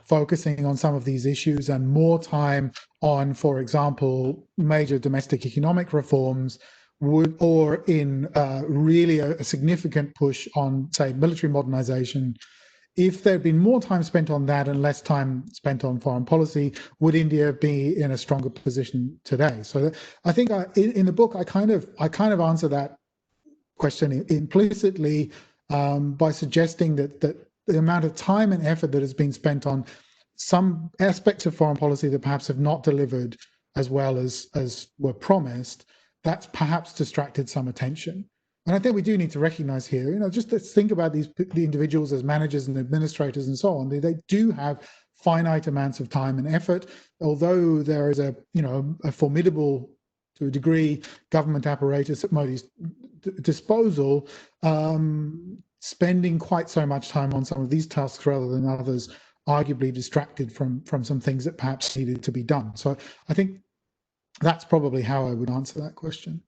B: focusing on some of these issues and more time on, for example, major domestic economic reforms, or in really a significant push on, say, military modernization? If there'd been more time spent on that and less time spent on foreign policy, would India be in a stronger position today? So I think in the book, I kind of answer that question implicitly by suggesting that the amount of time and effort that has been spent on some aspects of foreign policy that perhaps have not delivered as well as were promised, that's perhaps distracted some attention. And I think we do need to recognize here, you know, just let's think about the individuals as managers and administrators and so on. They do have finite amounts of time and effort, although there is a formidable, to a degree, government apparatus at Modi's disposal, spending quite so much time on some of these tasks rather than others, arguably distracted from some things that perhaps needed to be done. So I think that's probably how I would answer that question.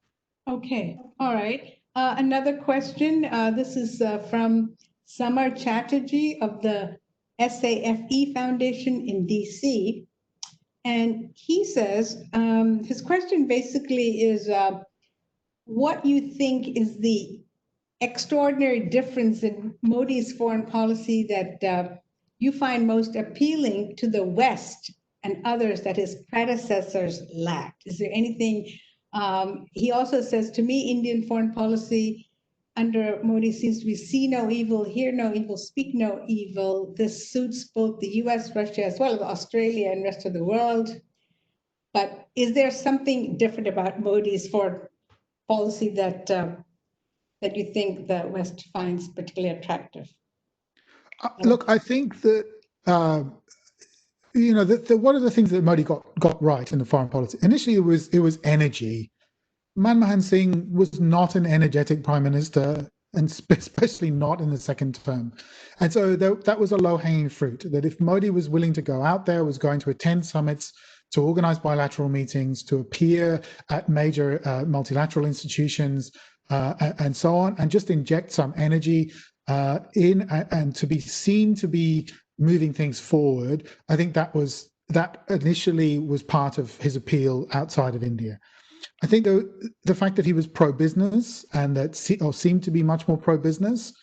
A: Okay, all right. Another question, this is from Samar Chatterjee of the SAFE Foundation in DC. And he says, his question basically is what you think is the extraordinary difference in Modi's foreign policy that you find most appealing to the West and others that his predecessors lacked? Is there anything? He also says, to me, Indian foreign policy under Modi seems to be see no evil, hear no evil, speak no evil. This suits both the US, Russia, as well as Australia and rest of the world. But is there something different about Modi's foreign policy that you think the West finds particularly attractive?
B: Look, I think that you know, one of the things that Modi got right in the foreign policy initially it was energy. Manmohan Singh was not an energetic prime minister, and especially not in the second term. And so that was a low-hanging fruit, that if Modi was willing to go out there, was going to attend summits, to organize bilateral meetings, to appear at major multilateral institutions, and so on, and just inject some energy in and to be seen to be moving things forward, I think that initially was part of his appeal outside of India. I think the fact that he was pro-business and that seemed to be much more pro-business,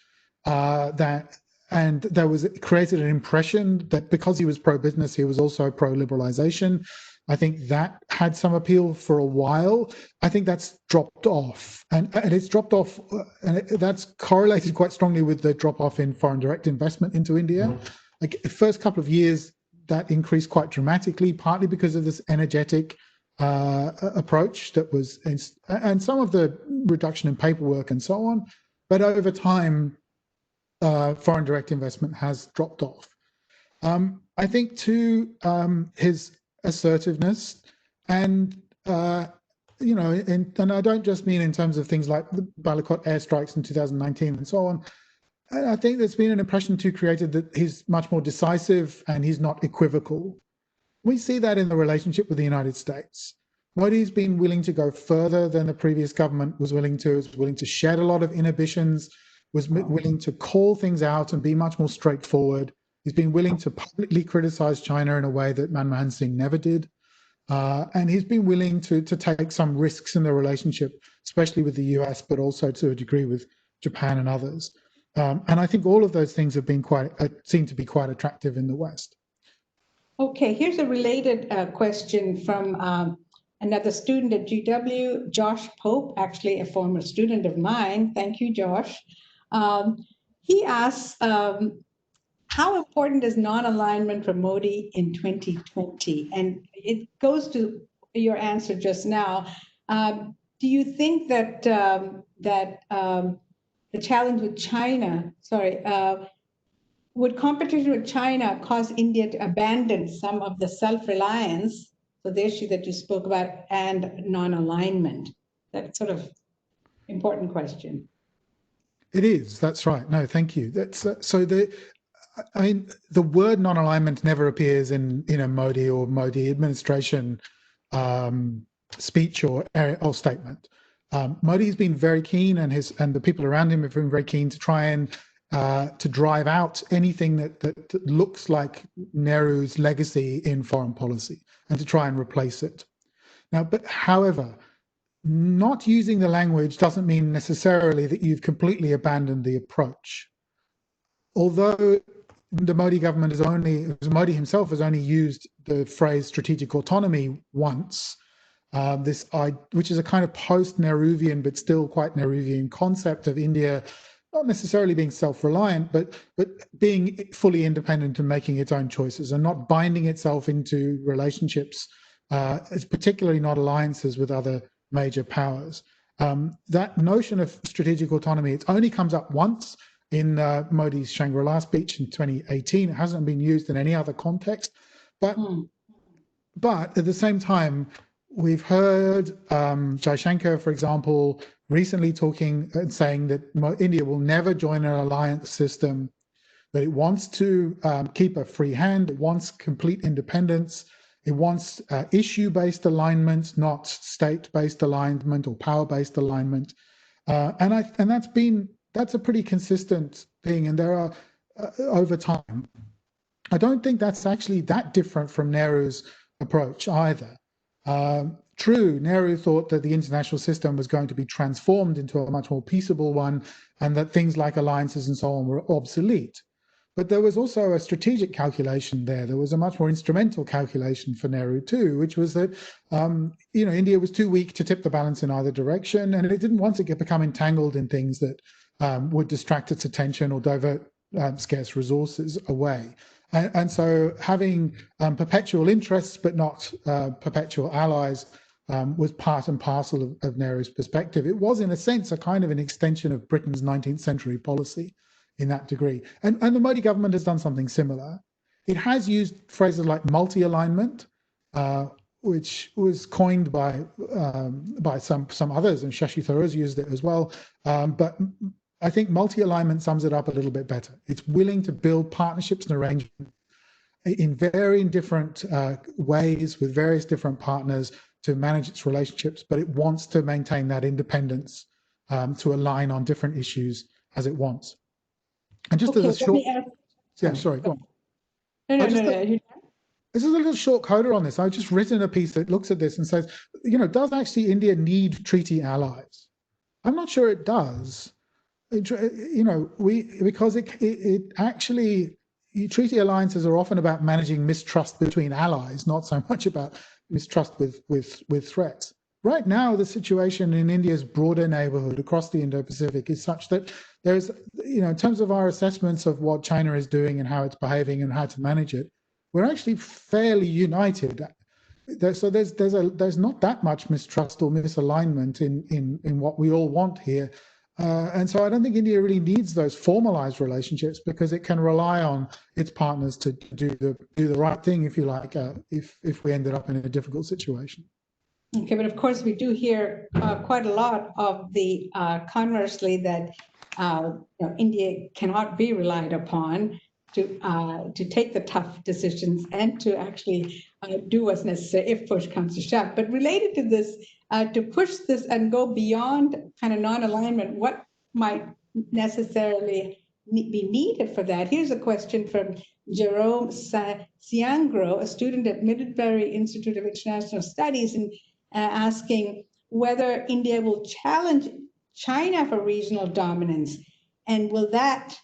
B: and there was created an impression that because he was pro-business, he was also pro-liberalization. I think that had some appeal for a while. I think that's dropped off, and it's dropped off, and that's correlated quite strongly with the drop-off in foreign direct investment into India. Like the first couple of years, that increased quite dramatically, partly because of this energetic approach that was, and some of the reduction in paperwork and so on. But over time, foreign direct investment has dropped off. I think too, his assertiveness and and I don't just mean in terms of things like the Balakot airstrikes in 2019 and so on. I think there's been an impression too created that he's much more decisive and he's not equivocal. We see that in the relationship with the United States. Modi's been willing to go further than the previous government was willing to shed a lot of inhibitions, was willing to call things out and be much more straightforward. He's been willing to publicly criticize China in a way that Manmohan Singh never did. And he's been willing to take some risks in the relationship, especially with the US, but also to a degree with Japan and others. And I think all of those things have been seem to be quite attractive in the West.
A: Okay, here's a related question from another student at GW, Josh Pope, actually a former student of mine. Thank you, Josh. He asks, how important is non-alignment for Modi in 2020? And it goes to your answer just now. Do you think that the challenge with China, would competition with China cause India to abandon some of the self-reliance, so the issue that you spoke about, and non-alignment? That's sort of important question.
B: It is. That's right. No, thank you. That's I mean, the word non-alignment never appears in a Modi or Modi administration speech or statement. Modi's been very keen, and the people around him have been very keen to try and to drive out anything that looks like Nehru's legacy in foreign policy and to try and replace it. Now, but however, not using the language doesn't mean necessarily that you've completely abandoned the approach. Although the Modi government Modi himself has only used the phrase strategic autonomy once, which is a kind of post-Nehruvian but still quite Nehruvian concept of India not necessarily being self-reliant, but being fully independent and making its own choices and not binding itself into relationships, particularly not alliances with other major powers. That notion of strategic autonomy, it only comes up once in Modi's Shangri-La speech in 2018. It hasn't been used in any other context. But at the same time, we've heard Jaishankar, for example, recently talking and saying that India will never join an alliance system, that it wants to keep a free hand, it wants complete independence, it wants issue-based alignment, not state-based alignment or power-based alignment. And that's a pretty consistent thing, and there are over time. I don't think that's actually that different from Nehru's approach either. True, Nehru thought that the international system was going to be transformed into a much more peaceable one, and that things like alliances and so on were obsolete. But there was also a strategic calculation there. There was a much more instrumental calculation for Nehru too, which was that India was too weak to tip the balance in either direction, and it didn't want to become entangled in things that would distract its attention or divert scarce resources away. And so having perpetual interests but not perpetual allies was part and parcel of Nehru's perspective. It was, in a sense, a kind of an extension of Britain's 19th century policy in that degree. And the Modi government has done something similar. It has used phrases like multi-alignment, which was coined by some others, and Shashi Tharoor's used it as well. But I think multi-alignment sums it up a little bit better. It's willing to build partnerships and arrangements in varying different ways with various different partners to manage its relationships, but it wants to maintain that independence to align on different issues as it wants. And just as a short... Yeah, sorry, go on.
A: No.
B: this is a little short coda on this. I've just written a piece that looks at this and says, does actually India need treaty allies? I'm not sure it does. Because it actually, treaty alliances are often about managing mistrust between allies, not so much about mistrust with threats. Right now, the situation in India's broader neighborhood across the Indo-Pacific is such that there's, in terms of our assessments of what China is doing and how it's behaving and how to manage it, we're actually fairly united. So there's not that much mistrust or misalignment in what we all want here. And so I don't think India really needs those formalized relationships, because it can rely on its partners to do the right thing, if you like, if we ended up in a difficult situation.
A: Okay, but of course we do hear quite a lot of the conversely that India cannot be relied upon to take the tough decisions and to actually do what's necessary if push comes to shove. But related to this, to push this and go beyond kind of non-alignment, what might necessarily be needed for that? Here's a question from Jerome Siangro, a student at Middlebury Institute of International Studies, and asking whether India will challenge China for regional dominance, and will that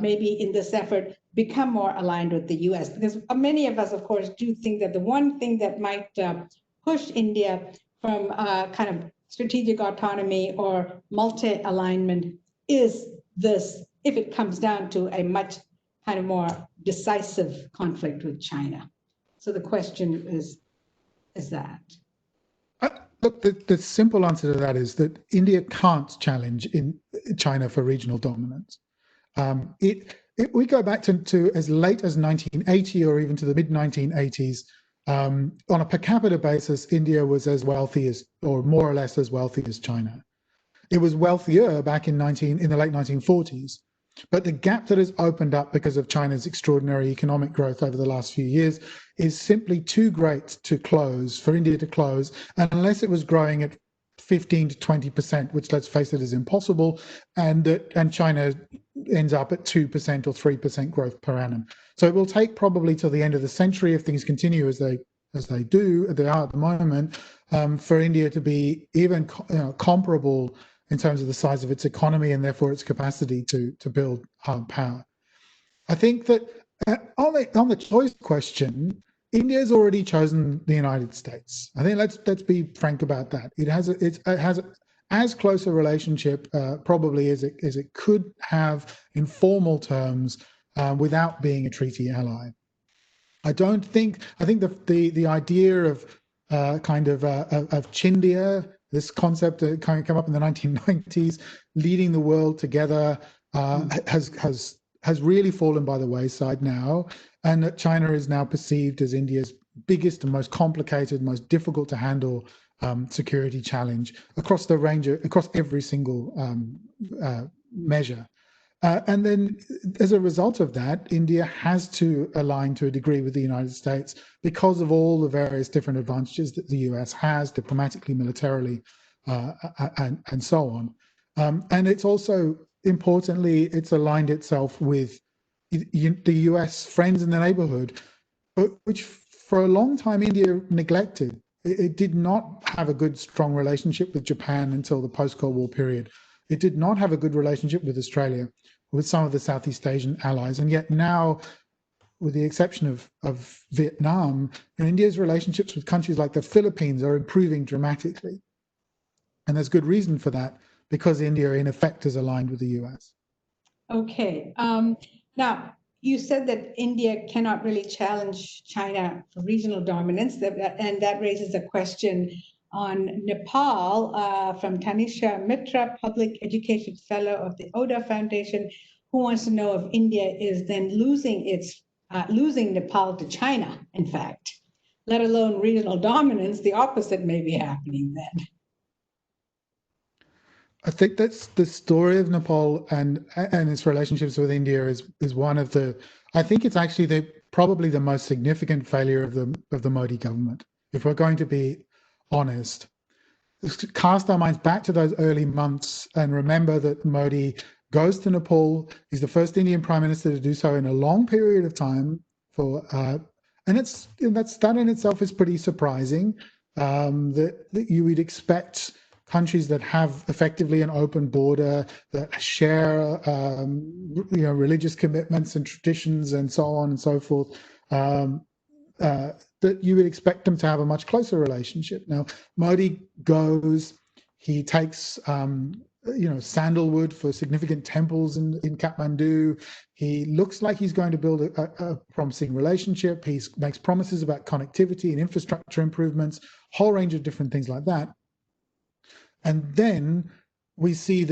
A: maybe in this effort become more aligned with the US? Because many of us, of course, do think that the one thing that might push India from kind of strategic autonomy or multi-alignment is this, if it comes down to a much kind of more decisive conflict with China. So the question is that?
B: Look, the simple answer to that is that India can't challenge in China for regional dominance. We go back to as late as 1980 or even to the mid-1980s. On a per capita basis, India was as wealthy as, or more or less as wealthy as China. It was wealthier back in the late 1940s. But the gap that has opened up because of China's extraordinary economic growth over the last few years is simply too great to close, for India to close, and unless it was growing at 15 to 20%, which, let's face it, is impossible, and China ends up at 2% or 3% growth per annum. So it will take probably till the end of the century, if things continue as they are at the moment, for India to be even comparable in terms of the size of its economy and therefore its capacity to build hard power. I think that on the choice question, India has already chosen the United States. I think let's be frank about that. It has as close a relationship probably as it could have in formal terms without being a treaty ally. I think the idea of Chindia, this concept that kind of came up in the 1990s, leading the world together, has really fallen by the wayside now, and that China is now perceived as India's biggest and most complicated, most difficult to handle security challenge across every single measure. And then as a result of that, India has to align to a degree with the United States because of all the various different advantages that the US has diplomatically, militarily, and so on. And it's also, importantly, it's aligned itself with the US friends in the neighborhood, which for a long time India neglected. It did not have a good, strong relationship with Japan until the post-Cold War period. It did not have a good relationship with Australia, with some of the Southeast Asian allies. And yet now, with the exception of Vietnam, India's relationships with countries like the Philippines are improving dramatically. And there's good reason for that, because India, in effect, is aligned with the US.
A: Okay. Now, you said that India cannot really challenge China for regional dominance, and that raises a question on Nepal from Tanisha Mitra, Public Education Fellow of the Oda Foundation, who wants to know if India is then losing Nepal to China, in fact, let alone regional dominance. The opposite may be happening then.
B: I think that's the story of Nepal and its relationships with India is one of the. I think it's actually probably the most significant failure of the Modi government. If we're going to be honest, cast our minds back to those early months and remember that Modi goes to Nepal. He's the first Indian prime minister to do so in a long period of time for And that in itself is pretty surprising, that you would expect countries that have effectively an open border, that share religious commitments and traditions and so on and so forth, that you would expect them to have a much closer relationship. Now, Modi goes, he takes sandalwood for significant temples in Kathmandu. He looks like he's going to build a promising relationship. He makes promises about connectivity and infrastructure improvements, whole range of different things like that. And then we see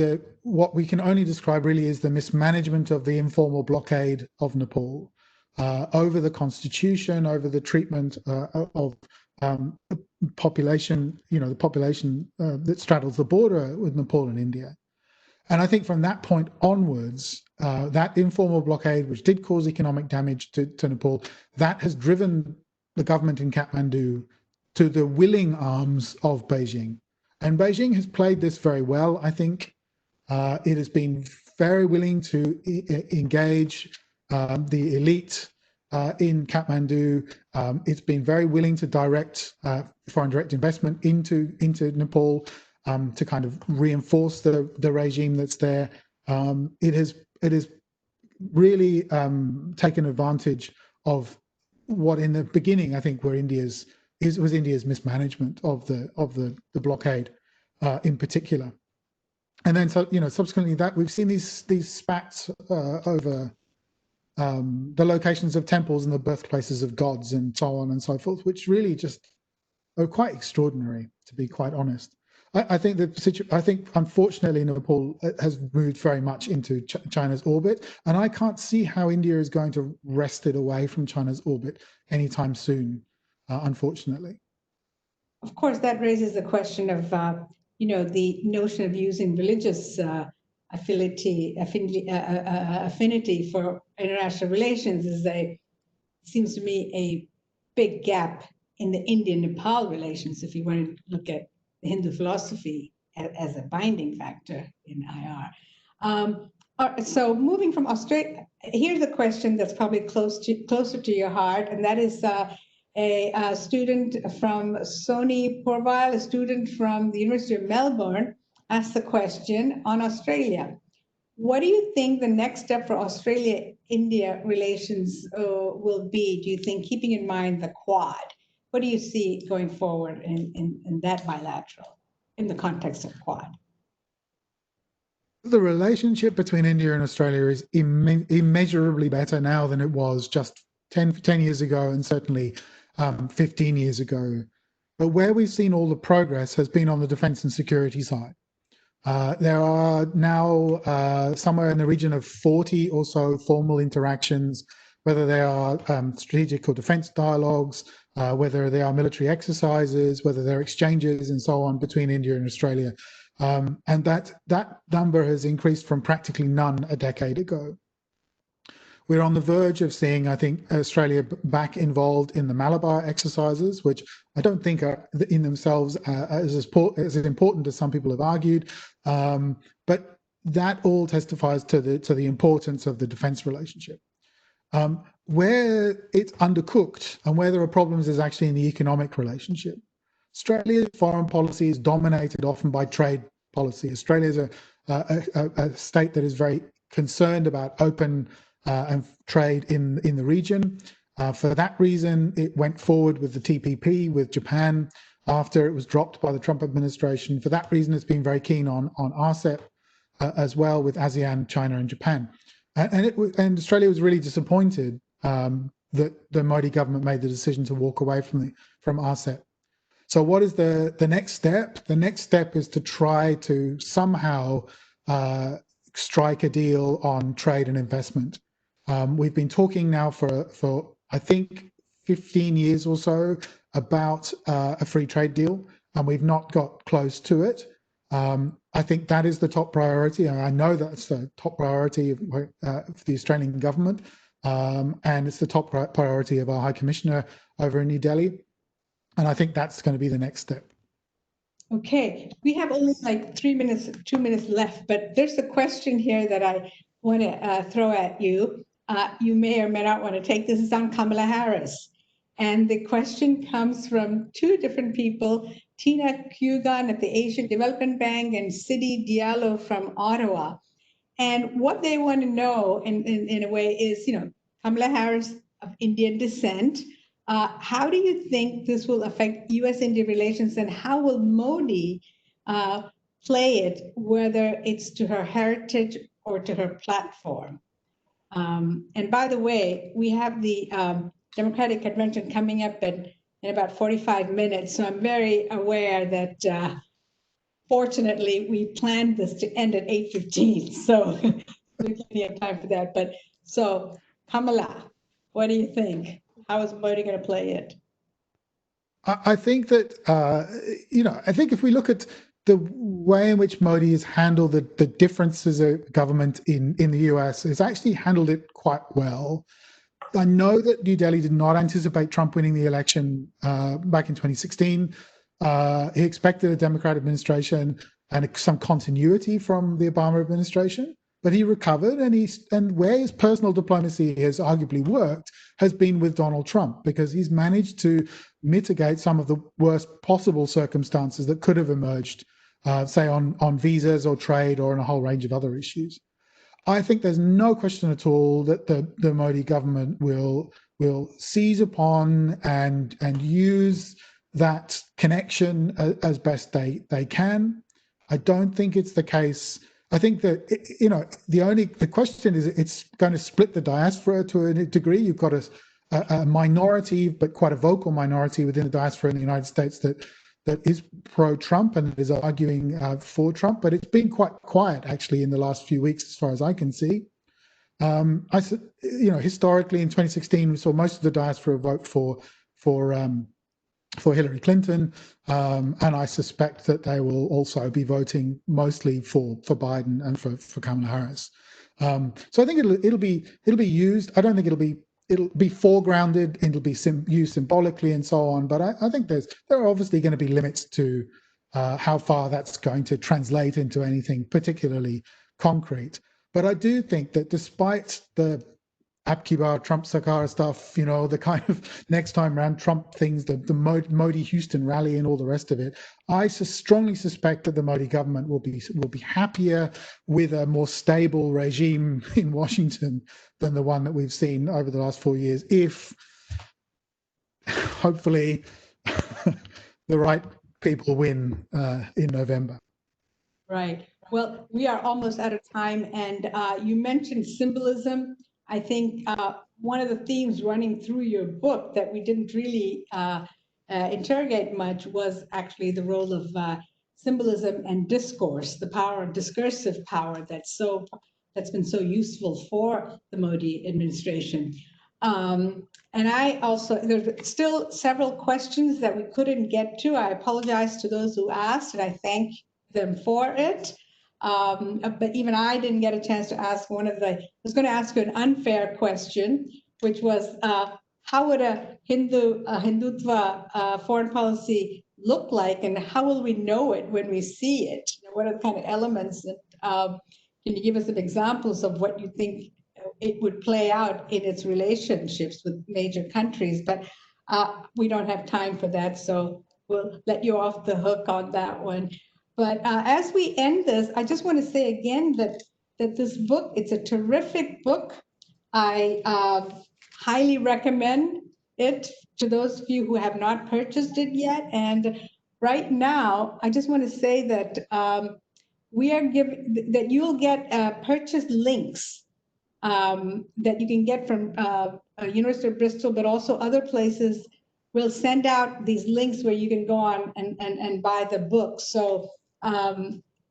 B: what we can only describe really is the mismanagement of the informal blockade of Nepal over the constitution, over the treatment of population, the population that straddles the border with Nepal and India. And I think from that point onwards, that informal blockade, which did cause economic damage to Nepal, that has driven the government in Kathmandu to the willing arms of Beijing. And Beijing has played this very well, I think. It has been very willing to engage the elite in Kathmandu. It's been very willing to direct foreign direct investment into Nepal to kind of reinforce the regime that's there. It has really taken advantage of what in the beginning I think was India's mismanagement of the blockade in particular. And then subsequently that we've seen these spats over the locations of temples and the birthplaces of gods and so on and so forth, which really just are quite extraordinary, to be quite honest. I think unfortunately Nepal has moved very much into China's orbit, and I can't see how India is going to wrest it away from China's orbit anytime soon, unfortunately.
A: Of course, that raises the question of the notion of using religious affinity for international relations seems to me a big gap in the Indian-Nepal relations, if you want to look at the Hindu philosophy as a binding factor in IR. So moving from Australia, here's a question that's probably closer to your heart, and that is a student from Sony Porvile, a student from the University of Melbourne, asked the question on Australia. What do you think the next step for Australia-India relations will be, do you think, keeping in mind the Quad? What do you see going forward in that bilateral, in the context of Quad?
B: The relationship between India and Australia is immeasurably better now than it was just 10 years ago, and certainly 15 years ago. But where we've seen all the progress has been on the defence and security side. There are now somewhere in the region of 40 or so formal interactions, whether they are strategic or defence dialogues, whether they are military exercises, whether they're exchanges and so on between India and Australia. And that number has increased from practically none a decade ago. We're on the verge of seeing, I think, Australia back involved in the Malabar exercises, which I don't think are in themselves as important as some people have argued. But that all testifies to the importance of the defence relationship. Where it's undercooked and where there are problems is actually in the economic relationship. Australia's foreign policy is dominated often by trade policy. Australia is a state that is very concerned about open and trade in the region. For that reason, it went forward with the TPP with Japan after it was dropped by the Trump administration. For that reason, it's been very keen on RCEP as well with ASEAN, China, and Japan. And Australia was really disappointed that the Modi government made the decision to walk away from RCEP. So what is the next step? The next step is to try to somehow strike a deal on trade and investment. We've been talking now for I think 15 years or so about a free trade deal, and we've not got close to it. I think that is the top priority, and I know that's the top priority for the Australian government, and it's the top priority of our High Commissioner over in New Delhi, and I think that's going to be the next step. Okay, we have only like 2 minutes left, but there's a question here that I want to throw at you. You may or may not want to take this. It's on Kamala Harris.
A: And the question comes from two different people, Tina Kugan at the Asian Development Bank and Sidi Diallo from Ottawa. And what they want to know in a way is, Kamala Harris of Indian descent, how do you think this will affect US-India relations, and how will Modi play it, whether it's to her heritage or to her platform? And by the way, we have the Democratic Convention coming up in about 45 minutes. So I'm very aware that fortunately we planned this to end at 8:15. So we plenty of time for that. But so Kamala, what do you think? How is Modi going to play it?
B: I think that, I think if we look at the way in which Modi has handled the differences of government in the US, has actually handled it quite well. I know that New Delhi did not anticipate Trump winning the election back in 2016. He expected a Democrat administration and some continuity from the Obama administration, but he recovered, and where his personal diplomacy has arguably worked has been with Donald Trump, because he's managed to mitigate some of the worst possible circumstances that could have emerged, say on visas or trade or on a whole range of other issues. I think there's no question at all that the Modi government will seize upon and use that connection as best they can. I don't think it's the case. I think that the question is, it's going to split the diaspora to a degree. You've got a minority, but quite a vocal minority within the diaspora in the United States that is pro-Trump and is arguing for Trump, but it's been quite quiet actually in the last few weeks, as far as I can see. Historically in 2016, we saw most of the diaspora vote for Hillary Clinton, and I suspect that they will also be voting mostly for Biden and for Kamala Harris. So I think it'll be used. I don't think it'll be foregrounded. It'll be used symbolically and so on. But I think there are obviously going to be limits to how far that's going to translate into anything particularly concrete. But I do think that despite the Abki Bar, Trump Sarkar stuff, the kind of next time around Trump things, the Modi Houston rally and all the rest of it, I strongly suspect that the Modi government will be happier with a more stable regime in Washington than the one that we've seen over the last 4 years, if hopefully the right people win in November.
A: Right. Well, we are almost out of time, and you mentioned symbolism. I think one of the themes running through your book that we didn't really interrogate much was actually the role of symbolism and discourse, the power of discursive power that's been so useful for the Modi administration. And there's still several questions that we couldn't get to. I apologize to those who asked, and I thank them for it. But even I didn't get a chance to ask I was going to ask you an unfair question, which was, how would a Hindutva foreign policy look like, and how will we know it when we see it? What are the kind of elements that, can you give us some examples of what you think it would play out in its relationships with major countries? But we don't have time for that, so we'll let you off the hook on that one. But as we end this, I just want to say again that this book, it's a terrific book. I highly recommend it to those of you who have not purchased it yet. And right now, I just want to say that you'll get purchase links that you can get from University of Bristol, but also other places. We'll send out these links where you can go on and buy the book. So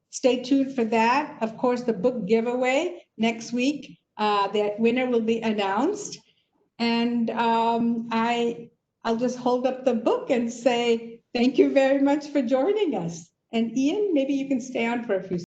A: stay tuned for that. Of course, the book giveaway next week, the winner will be announced. And I'll just hold up the book and say, thank you very much for joining us. And Ian, maybe you can stay on for a few